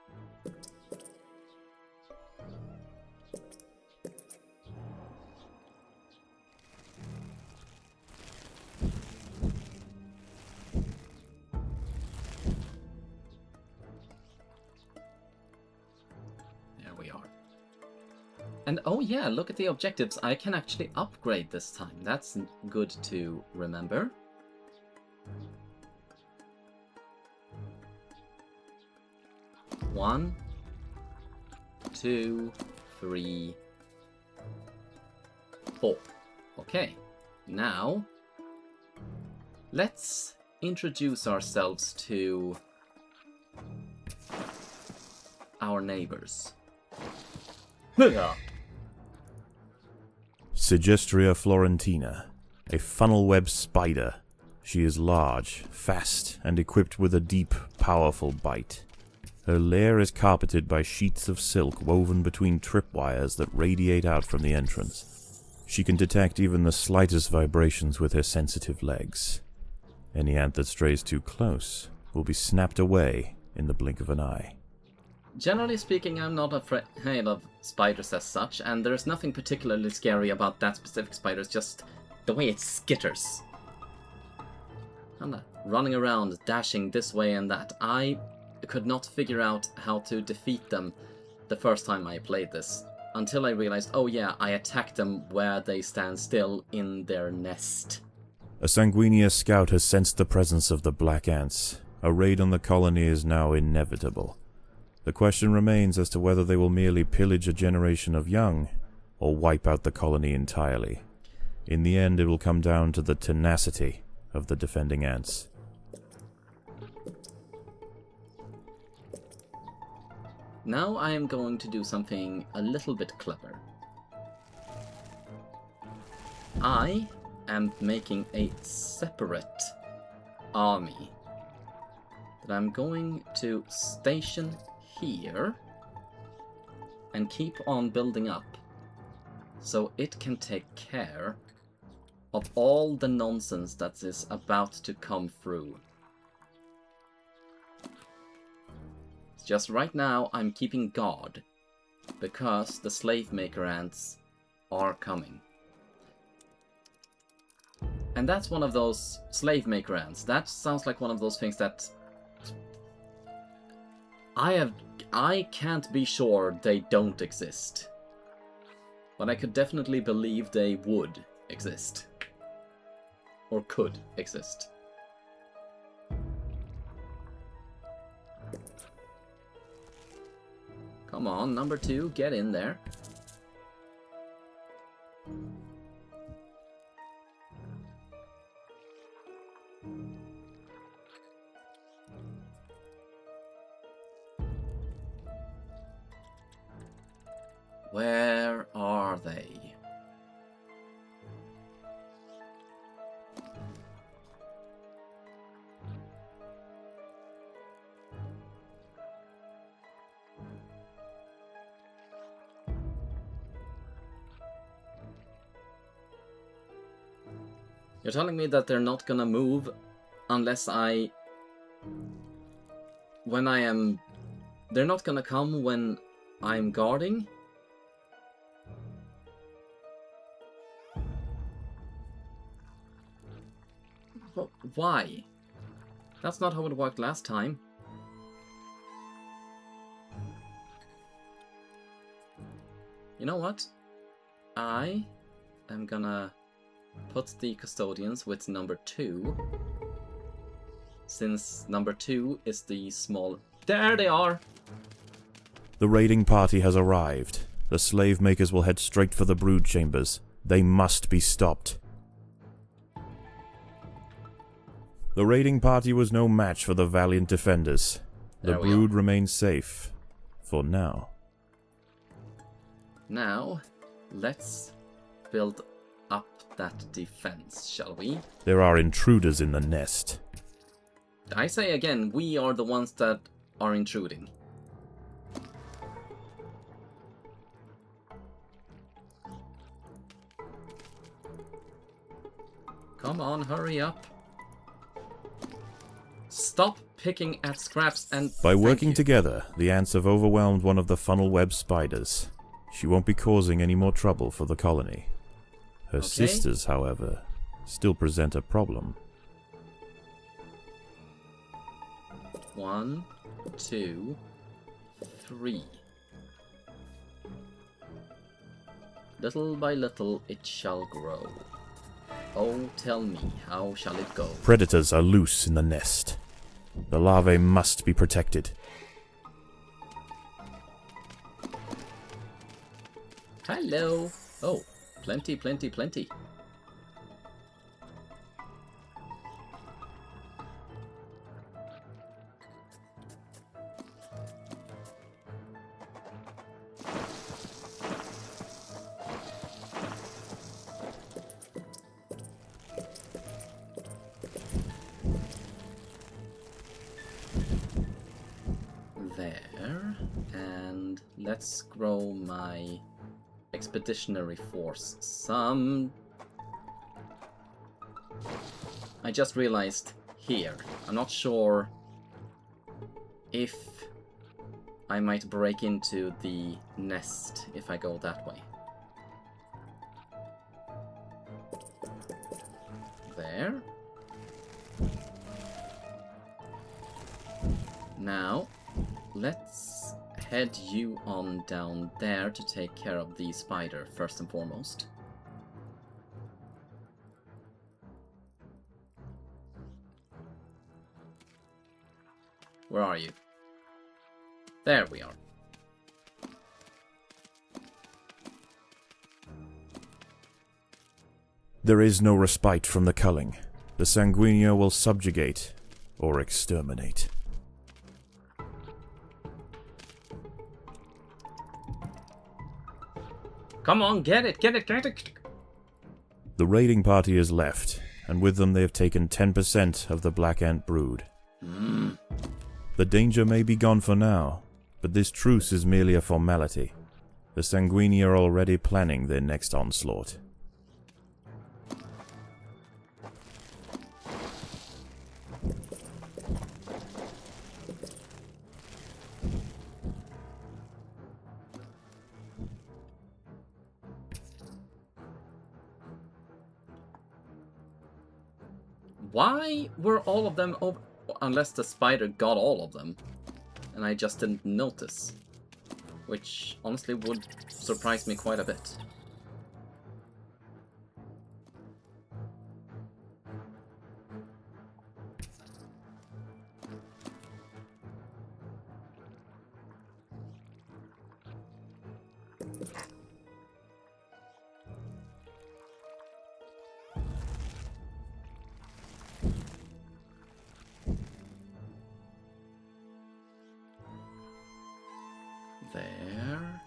S1: there we are. And oh yeah, look at the objectives. I can actually upgrade this time. That's good to remember. One, 2, 3, 4. Okay, now let's introduce ourselves to our neighbors.
S4: Sigestria florentina, a funnel-web spider. She is large, fast, and equipped with a deep, powerful bite. Her lair is carpeted by sheets of silk woven between tripwires that radiate out from the entrance. She can detect even the slightest vibrations with her sensitive legs. Any ant that strays too close will be snapped away in the blink of an eye.
S1: Generally speaking, I'm not afraid of spiders as such, and there's nothing particularly scary about that specific spider, it's just the way it skitters. I'm running around, dashing this way and that. I could not figure out how to defeat them the first time I played this, until I realized, oh yeah, I attack them where they stand still in their nest.
S4: A Sanguinia scout has sensed the presence of the black ants. A raid on the colony is now inevitable. The question remains as to whether they will merely pillage a generation of young, or wipe out the colony entirely. In the end, it will come down to the tenacity of the defending ants.
S1: Now I am going to do something a little bit clever. I am making a separate army that I'm going to station here and keep on building up so it can take care of all the nonsense that is about to come through. Just right now, I'm keeping guard, because the slave maker ants are coming. And that's one of those slave maker ants. That sounds like one of those things that I can't be sure they don't exist. But I could definitely believe they would exist. Or could exist. Come on, number 2, get in there. Where are they? You're telling me that they're not gonna move unless they're not gonna come when I'm guarding? But why? That's not how it worked last time. You know what? I am gonna put the custodians with number 2. Since number 2 is the small... There they are!
S4: The raiding party has arrived. The slave makers will head straight for the brood chambers. They must be stopped. The raiding party was no match for the valiant defenders. The brood remains safe. For now.
S1: Now, let's build up that defense, shall we?
S4: There are intruders in the nest.
S1: I say again, we are the ones that are intruding. Come on, hurry up. Stop picking at scraps and...
S4: By working together, the ants have overwhelmed one of the funnel web spiders. She won't be causing any more trouble for the colony. Her sisters, however, still present a problem.
S1: 1, 2, 3. Little by little it shall grow. Oh, tell me, how shall it go?
S4: Predators are loose in the nest. The larvae must be protected.
S1: Hello! Oh, plenty, plenty, plenty. There, and let's grow my expeditionary force some. I just realized here, I'm not sure if I might break into the nest if I go that way. There. Now, let's head you on down there to take care of the spider first and foremost. Where are you? There we are.
S4: There is no respite from the culling. The Sanguinea will subjugate or exterminate.
S1: Come on, get it, get it, get it!
S4: The raiding party is left, and with them they have taken 10% of the black ant brood. The danger may be gone for now, but this truce is merely a formality. The Sanguinea are already planning their next onslaught.
S1: Why were all of them over? Unless the spider got all of them, and I just didn't notice. Which honestly would surprise me quite a bit. There.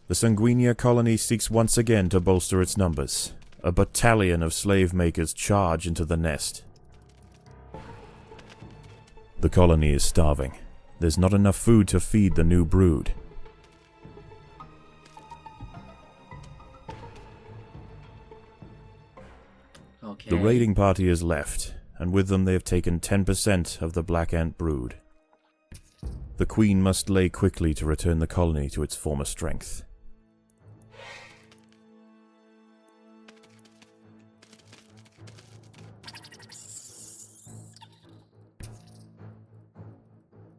S4: The Sanguinia colony seeks once again to bolster its numbers. A battalion of slave makers charge into the nest. The colony is starving. There's not enough food to feed the new brood.
S1: Okay.
S4: The raiding party has left, and with them they have taken 10% of the black ant brood. The queen must lay quickly to return the colony to its former strength.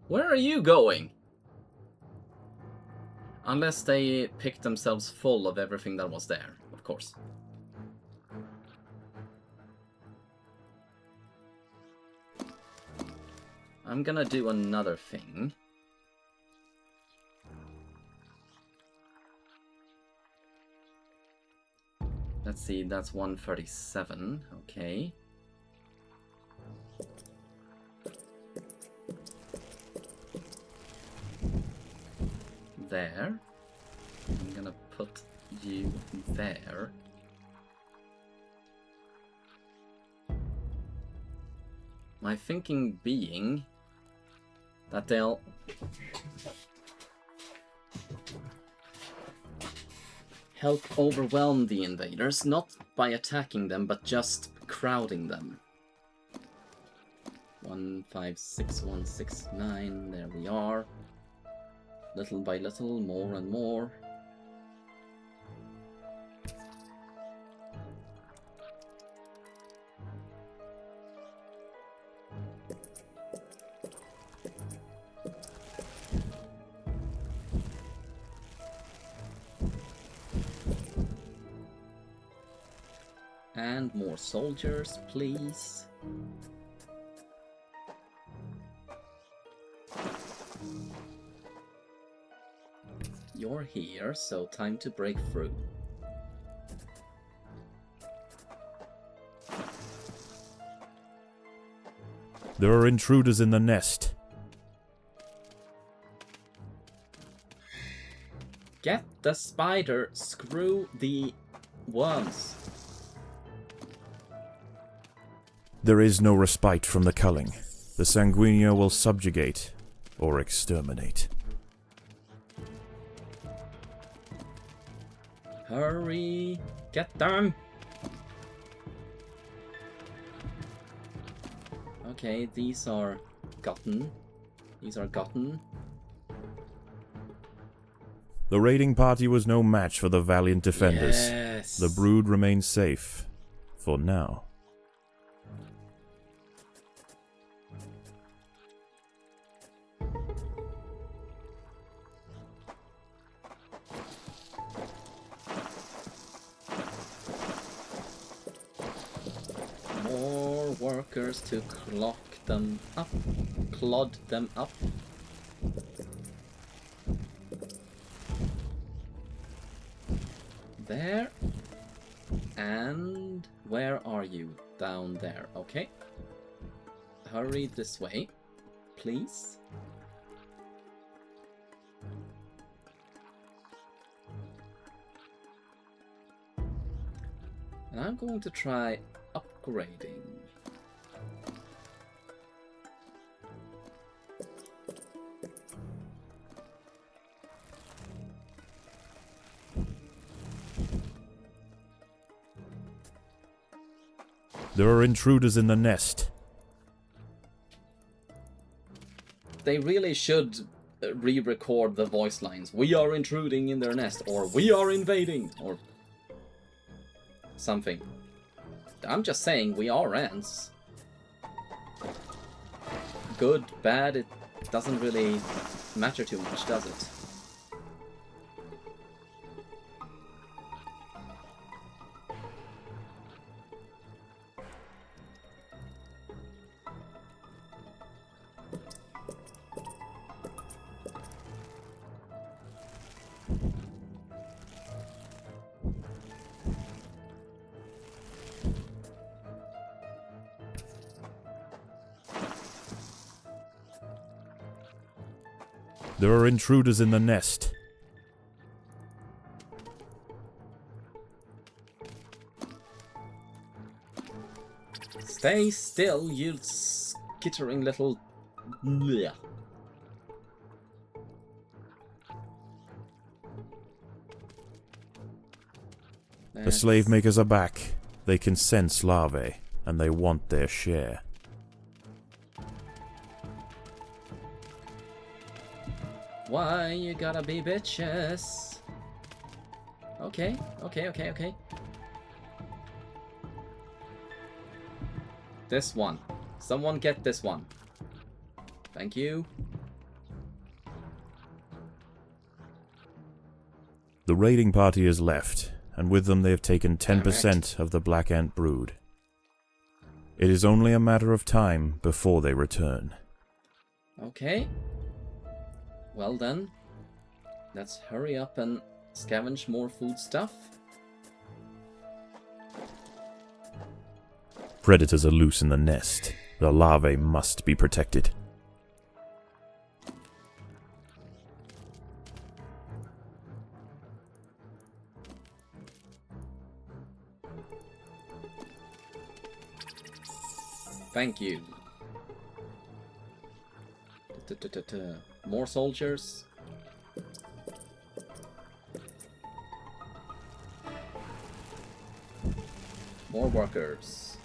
S1: Where are you going? Unless they picked themselves full of everything that was there, of course. I'm gonna do another thing. Let's see, that's 137, okay. There. I'm gonna put you there. My thinking being that they'll help overwhelm the invaders, not by attacking them, but just crowding them. 156169, there we are. Little by little, more and more. And more soldiers, please. You're here, so time to break through.
S4: There are intruders in the nest.
S1: Get the spider, screw the worms.
S4: There is no respite from the culling. The Sanguinia will subjugate or exterminate.
S1: Hurry! Get them! Okay, these are gotten. These are gotten.
S4: The raiding party was no match for the valiant defenders.
S1: Yes!
S4: The brood remains safe. For now.
S1: More workers to clod them up. There. And where are you? Down there. Okay. Hurry this way, please. And I'm going to try upgrading.
S4: There are intruders in the nest.
S1: They really should re-record the voice lines. We are intruding in their nest, or we are invading, or something. I'm just saying, we are ants. Good, bad, it doesn't really matter too much, does it?
S4: There are intruders in the nest.
S1: Stay still, you skittering little... Blech.
S4: The slave makers are back. They can sense larvae, and they want their share.
S1: Why you gotta be bitches? Okay, okay. This one. Someone get this one. Thank you.
S4: The raiding party has left, and with them they have taken 10% of the black ant brood. It is only a matter of time before they return.
S1: Okay. Well then, let's hurry up and scavenge more food stuff.
S4: Predators are loose in the nest. The larvae must be protected.
S1: Thank you. More soldiers. More workers.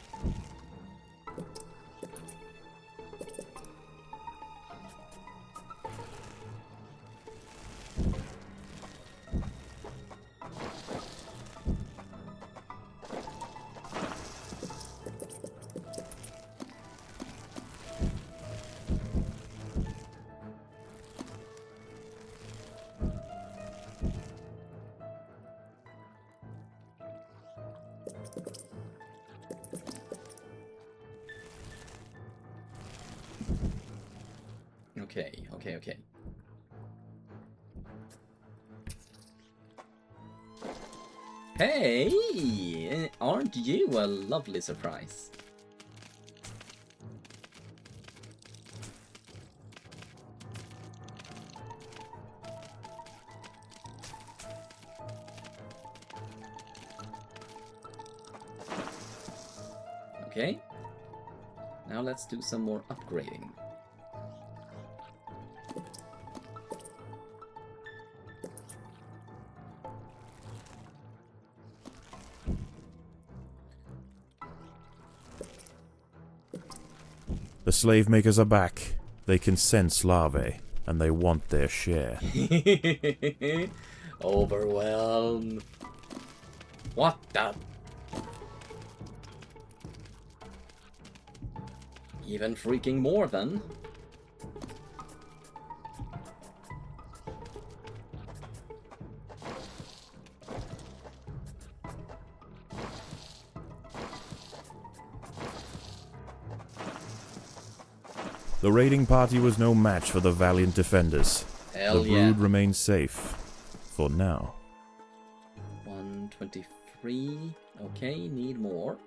S1: Okay. Hey! Aren't you a lovely surprise? Okay. Now let's do some more upgrading.
S4: The slave makers are back. They can sense larvae, and they want their share.
S1: Overwhelm. What the? Even freaking more then.
S4: The raiding party was no match for the valiant defenders.
S1: Hell
S4: the
S1: yeah.
S4: brood remains safe. For now.
S1: 123. Okay, need more.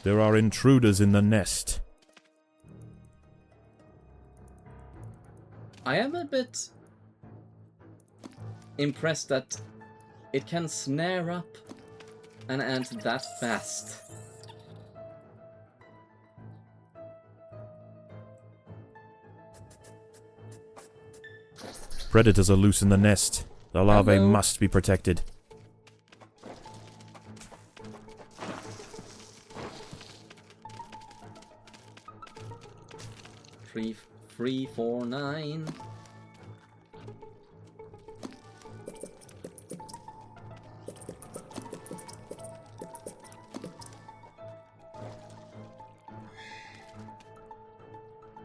S4: There are intruders in the nest.
S1: I am a bit impressed that it can snare up an ant that fast.
S4: Predators are loose in the nest. The larvae
S1: Hello.
S4: must be protected.
S1: Three, 4, 9.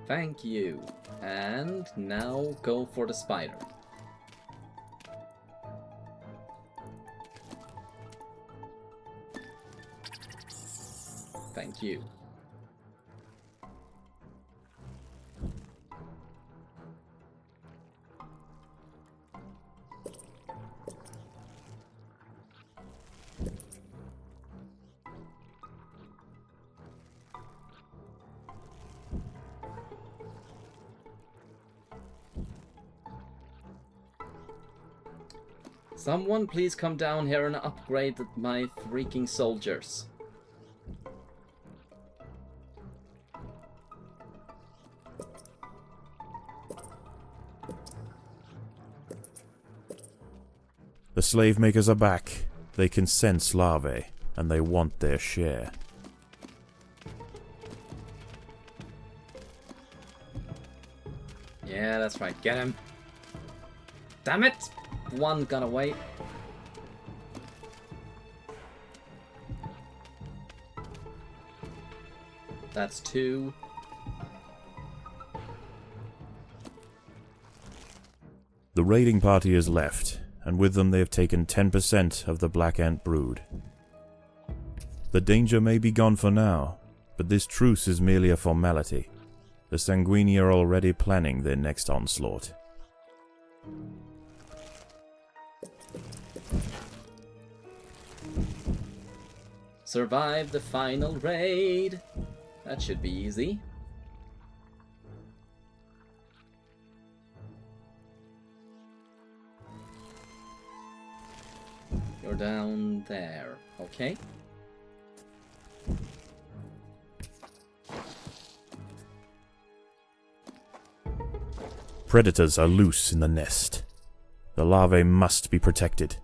S1: Thank you. And now go for the spider. Thank you. Someone please come down here and upgrade my freaking soldiers.
S4: The slave makers are back. They can sense larvae, and they want their share.
S1: Yeah, that's right. Get him. Damn it! One got away. That's two.
S4: The raiding party has left, and with them they have taken 10% of the black ant brood. The danger may be gone for now, but this truce is merely a formality. The Sanguini are already planning their next onslaught.
S1: Survive the final raid. That should be easy. You're down there, okay?
S4: Predators are loose in the nest. The larvae must be protected.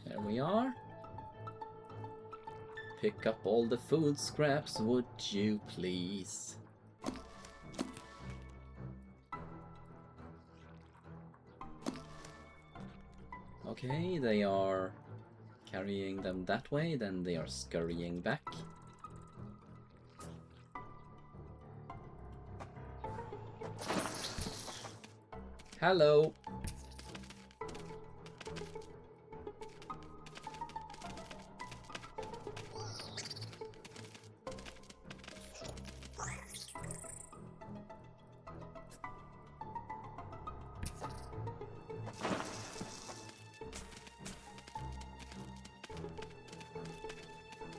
S1: There we are. Pick up all the food scraps, would you please? Okay, they are carrying them that way, then they are scurrying back. Hello.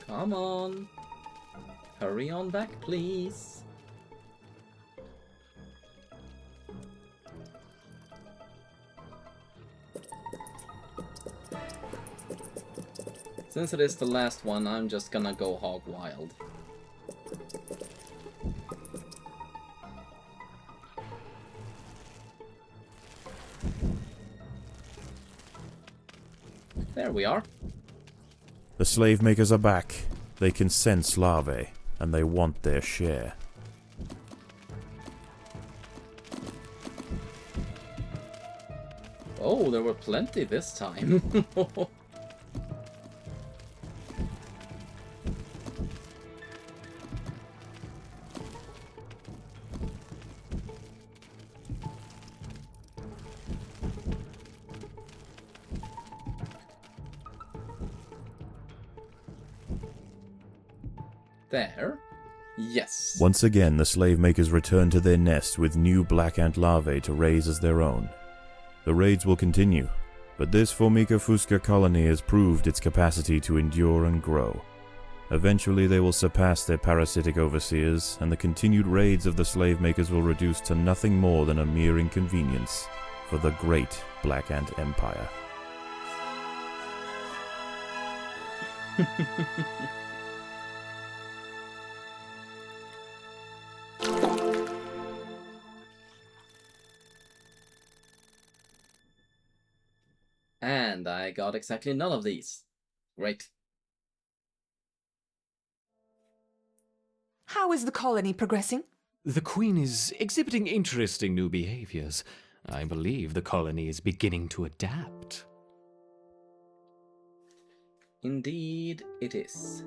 S1: Come on. Hurry on back, please. Since it is the last one, I'm just gonna go hog wild. There we are.
S4: The slave makers are back. They can sense larvae, and they want their share.
S1: Oh, there were plenty this time. There. Yes.
S4: Once again, the slave makers return to their nest with new black ant larvae to raise as their own. The raids will continue, but this Formica fusca colony has proved its capacity to endure and grow. Eventually they will surpass their parasitic overseers, and the continued raids of the slave makers will reduce to nothing more than a mere inconvenience for the great Black Ant Empire.
S1: And I got exactly none of these. Great.
S2: How is the colony progressing?
S3: The Queen is exhibiting interesting new behaviors. I believe the colony is beginning to adapt.
S1: Indeed, it is.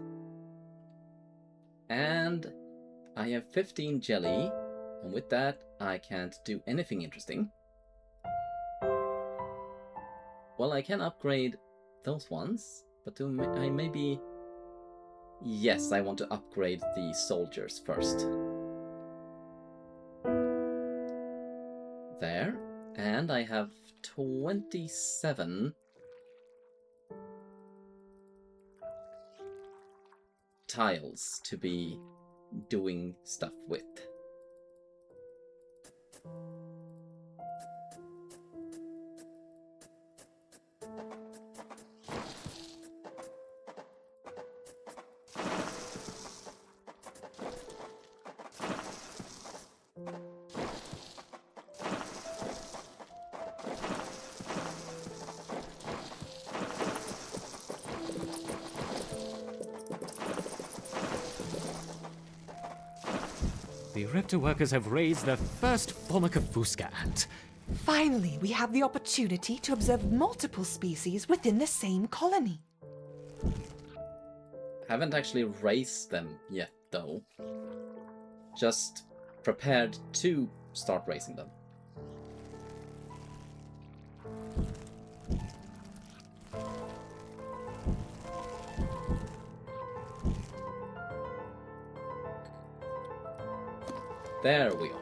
S1: And I have 15 jelly, and with that, I can't do anything interesting. Well, I can upgrade those ones, but I maybe... Yes, I want to upgrade the soldiers first. There. And I have 27 tiles to be doing stuff with.
S3: The Raptor workers have raised their first Formica fusca ant.
S2: Finally, we have the opportunity to observe multiple species within the same colony.
S1: Haven't actually raised them yet, though. Just prepared to start raising them. There we are.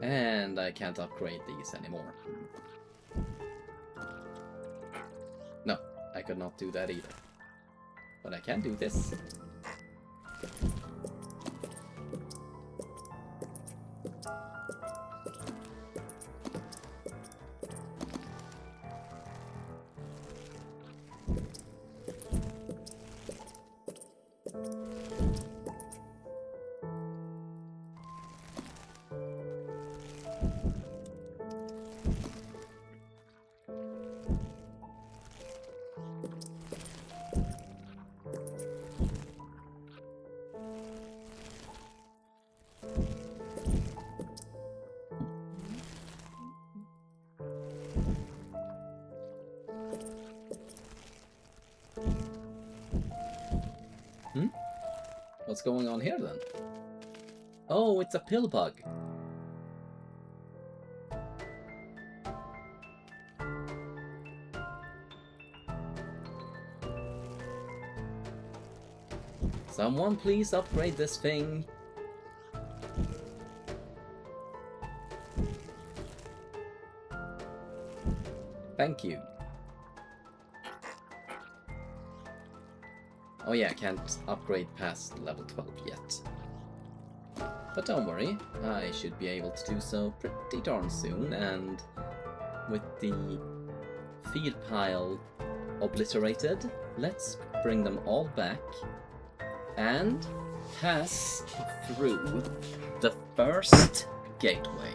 S1: And I can't upgrade these anymore. No, I could not do that either. But I can do this. What's going on here then? Oh, it's a pill bug. Someone please upgrade this thing. Thank you. Oh yeah, I can't upgrade past level 12 yet. But don't worry, I should be able to do so pretty darn soon, and with the feed pile obliterated, let's bring them all back and pass through the first gateway.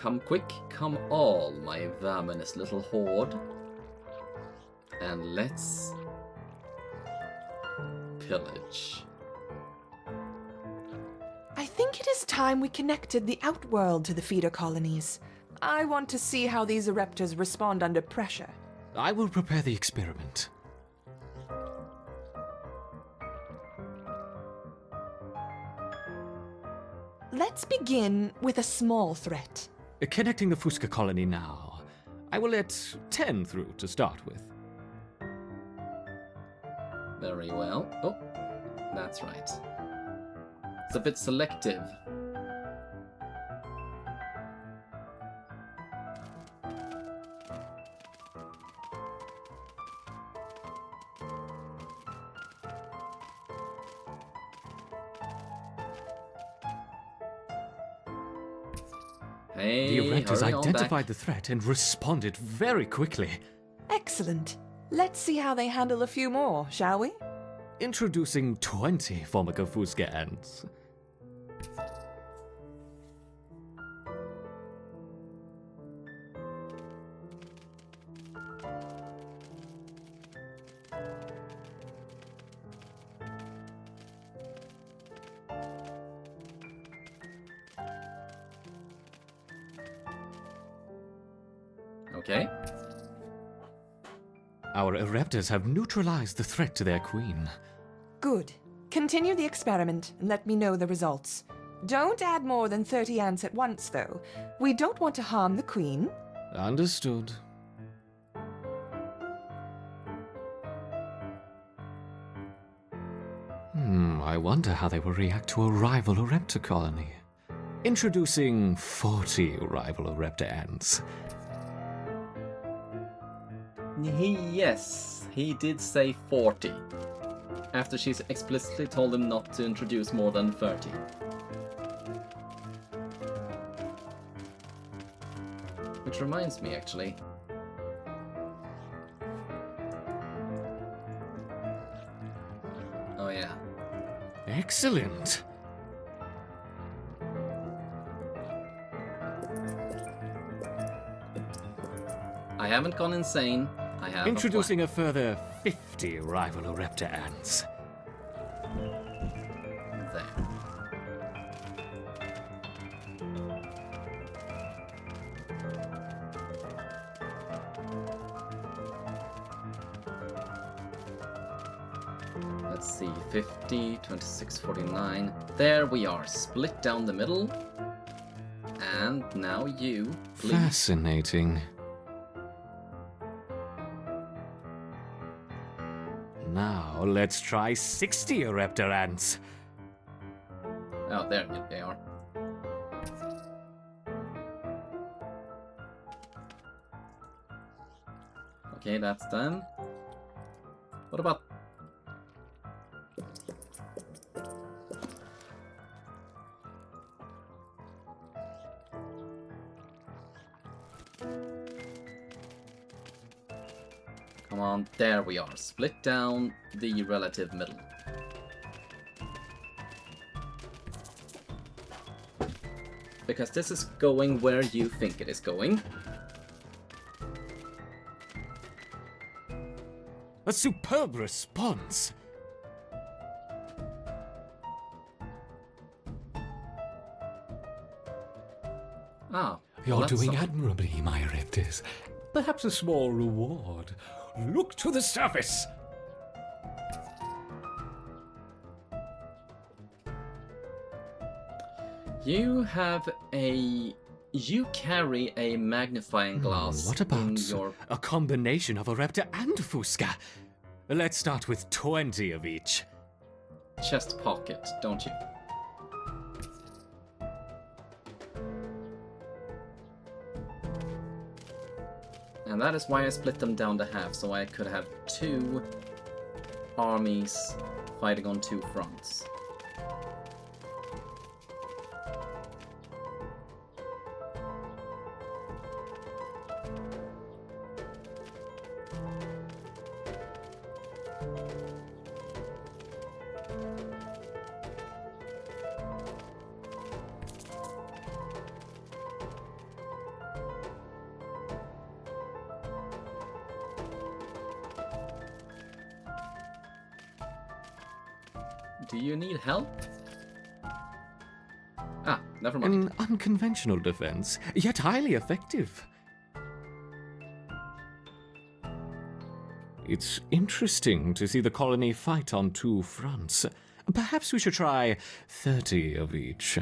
S1: Come quick, come all, my verminous little horde. And let's pillage.
S2: I think it is time we connected the Outworld to the feeder colonies. I want to see how these Ereptors respond under pressure.
S3: I will prepare the experiment.
S2: Let's begin with a small threat.
S3: Connecting the Fusca colony now. I will let 10 through to start with.
S1: Very well. Oh, that's right. It's a bit selective. Hey,
S3: The Erectors
S1: hurry on
S3: identified
S1: back.
S3: the threat and responded very quickly.
S2: Excellent. Let's see how they handle a few more, shall we?
S3: Introducing 20 Formica fusca ants.
S1: Okay.
S3: Our Ereptors have neutralized the threat to their queen.
S2: Good. Continue the experiment and let me know the results. Don't add more than 30 ants at once, though. We don't want to harm the queen.
S3: Understood. I wonder how they will react to a rival Orepta colony. Introducing 40 rival Orepta ants.
S1: Yes, he did say 40. After she's explicitly told him not to introduce more than 30. Which reminds me, actually. Oh yeah.
S3: Excellent.
S1: I haven't gone insane. I have
S3: Introducing a further 50 rival Orepta ants.
S1: There. Let's see, 50, 26, 49. There we are, split down the middle. And now you, please.
S3: Fascinating. Now let's try 60 Orepta ants.
S1: Oh, there they are. Okay, that's done. What about... Come on, there we are. Split down the relative middle. Because this is going where you think it is going.
S3: A superb response.
S1: Ah.
S3: You're
S1: well, that's
S3: doing
S1: something.
S3: admirably, my Reptors. Perhaps a small reward. Look to the surface.
S1: You carry a magnifying glass
S3: What about
S1: in your...
S3: a combination of a Reptor and Fusca? Let's start with 20 of each.
S1: chest pocket, don't you? And that is why I split them down to half, so I could have two armies fighting on two fronts. Do you need help? Ah, never mind.
S3: An unconventional defense, yet highly effective. It's interesting to see the colony fight on two fronts. Perhaps we should try 30 of each.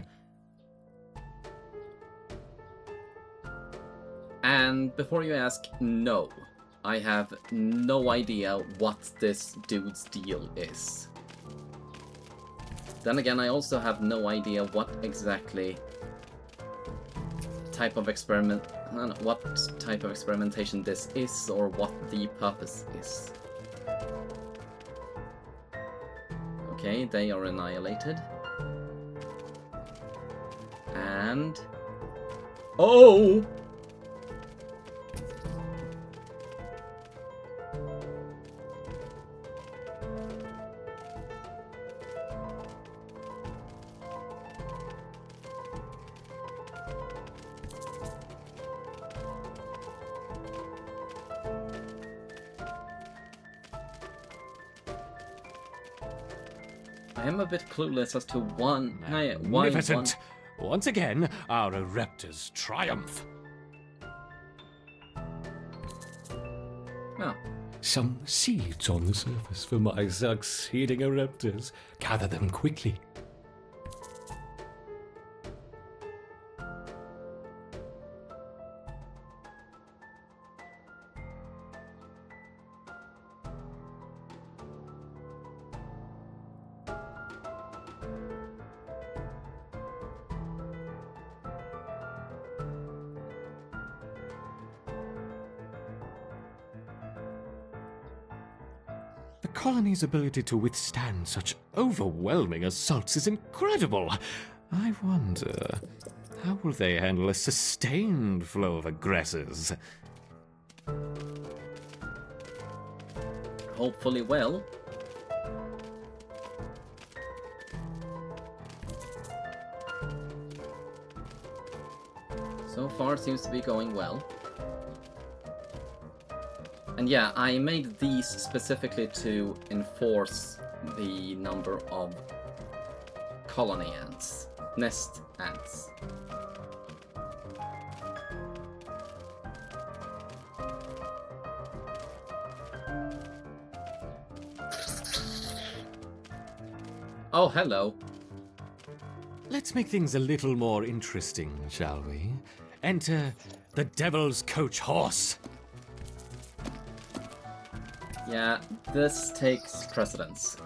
S1: And before you ask, no. I have no idea what this dude's deal is. Then again, I also have no idea what exactly type of experiment, what type of experimentation this is, or what the purpose is. Okay, they are annihilated. And... oh! I am a bit clueless as to why
S3: Magnificent! Once again, our Raptors triumph.
S1: Oh,
S3: Some seeds on the surface for my succeeding Raptors. Gather them quickly. colony's ability to withstand such overwhelming assaults is incredible. I wonder, how will they handle a sustained flow of aggressors?
S1: Hopefully well. So far seems to be going well. And yeah, I made these specifically to enforce the number of colony ants, nest ants. Oh, hello.
S3: Let's make things a little more interesting, shall we? Enter the Devil's Coach Horse.
S1: Yeah, this takes precedence.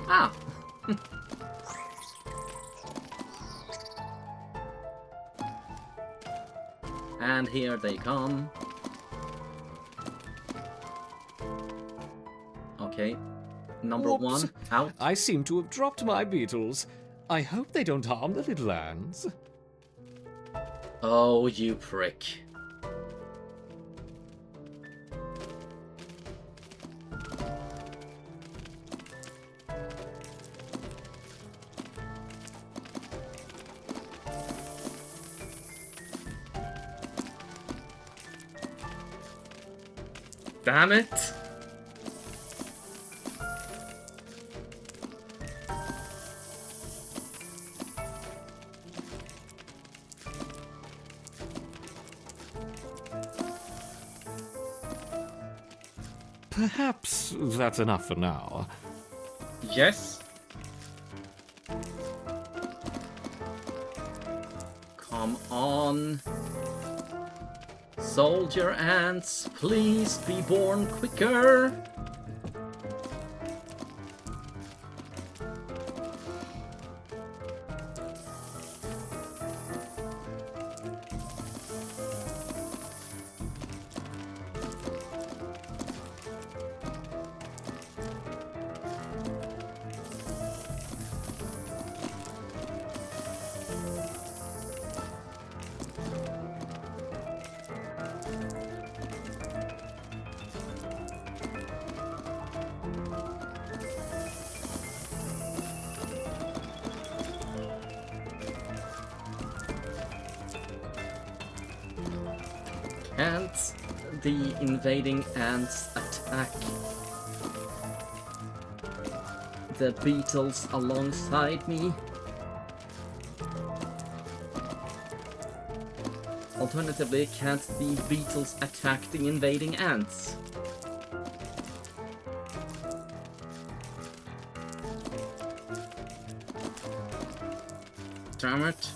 S1: Ah! And here they come. Okay. Number
S3: Whoops.
S1: one, out.
S3: I seem to have dropped my beetles. I hope they don't harm the little ants.
S1: Oh, you prick. Damn it!
S3: Perhaps that's enough for now.
S1: Yes. Come on. Soldier ants, please be born quicker. Can't the invading ants attack the beetles alongside me? Alternatively, can't the beetles attack the invading ants? Damn it.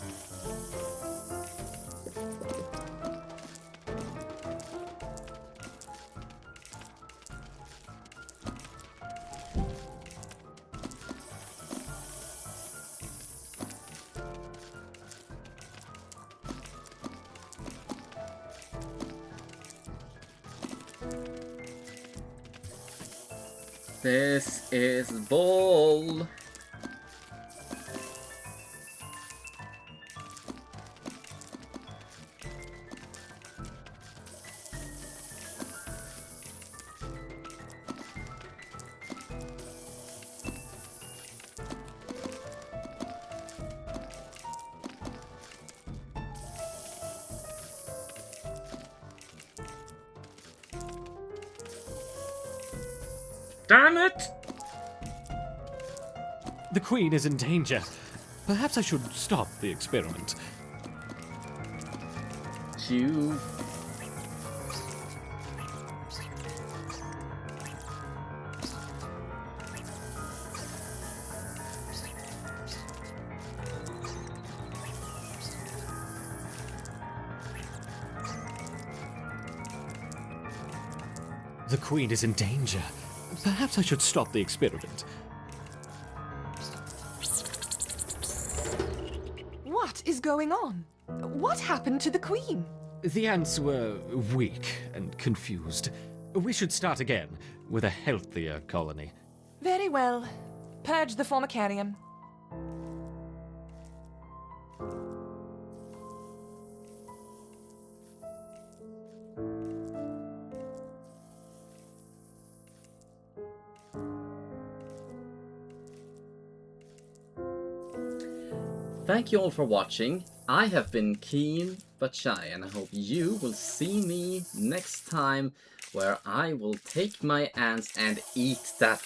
S1: This is bull. Damn it!
S3: The Queen is in danger. Perhaps I should stop the experiment.
S1: You...
S3: The Queen is in danger. Perhaps I should stop the experiment.
S2: What is going on? What happened to the Queen?
S3: The ants were weak and confused. We should start again with a healthier colony.
S2: Very well. Purge the Formicarium.
S1: Thank you all for watching. I have been Keen but Shy, and I hope you will see me next time where I will take my ants and eat that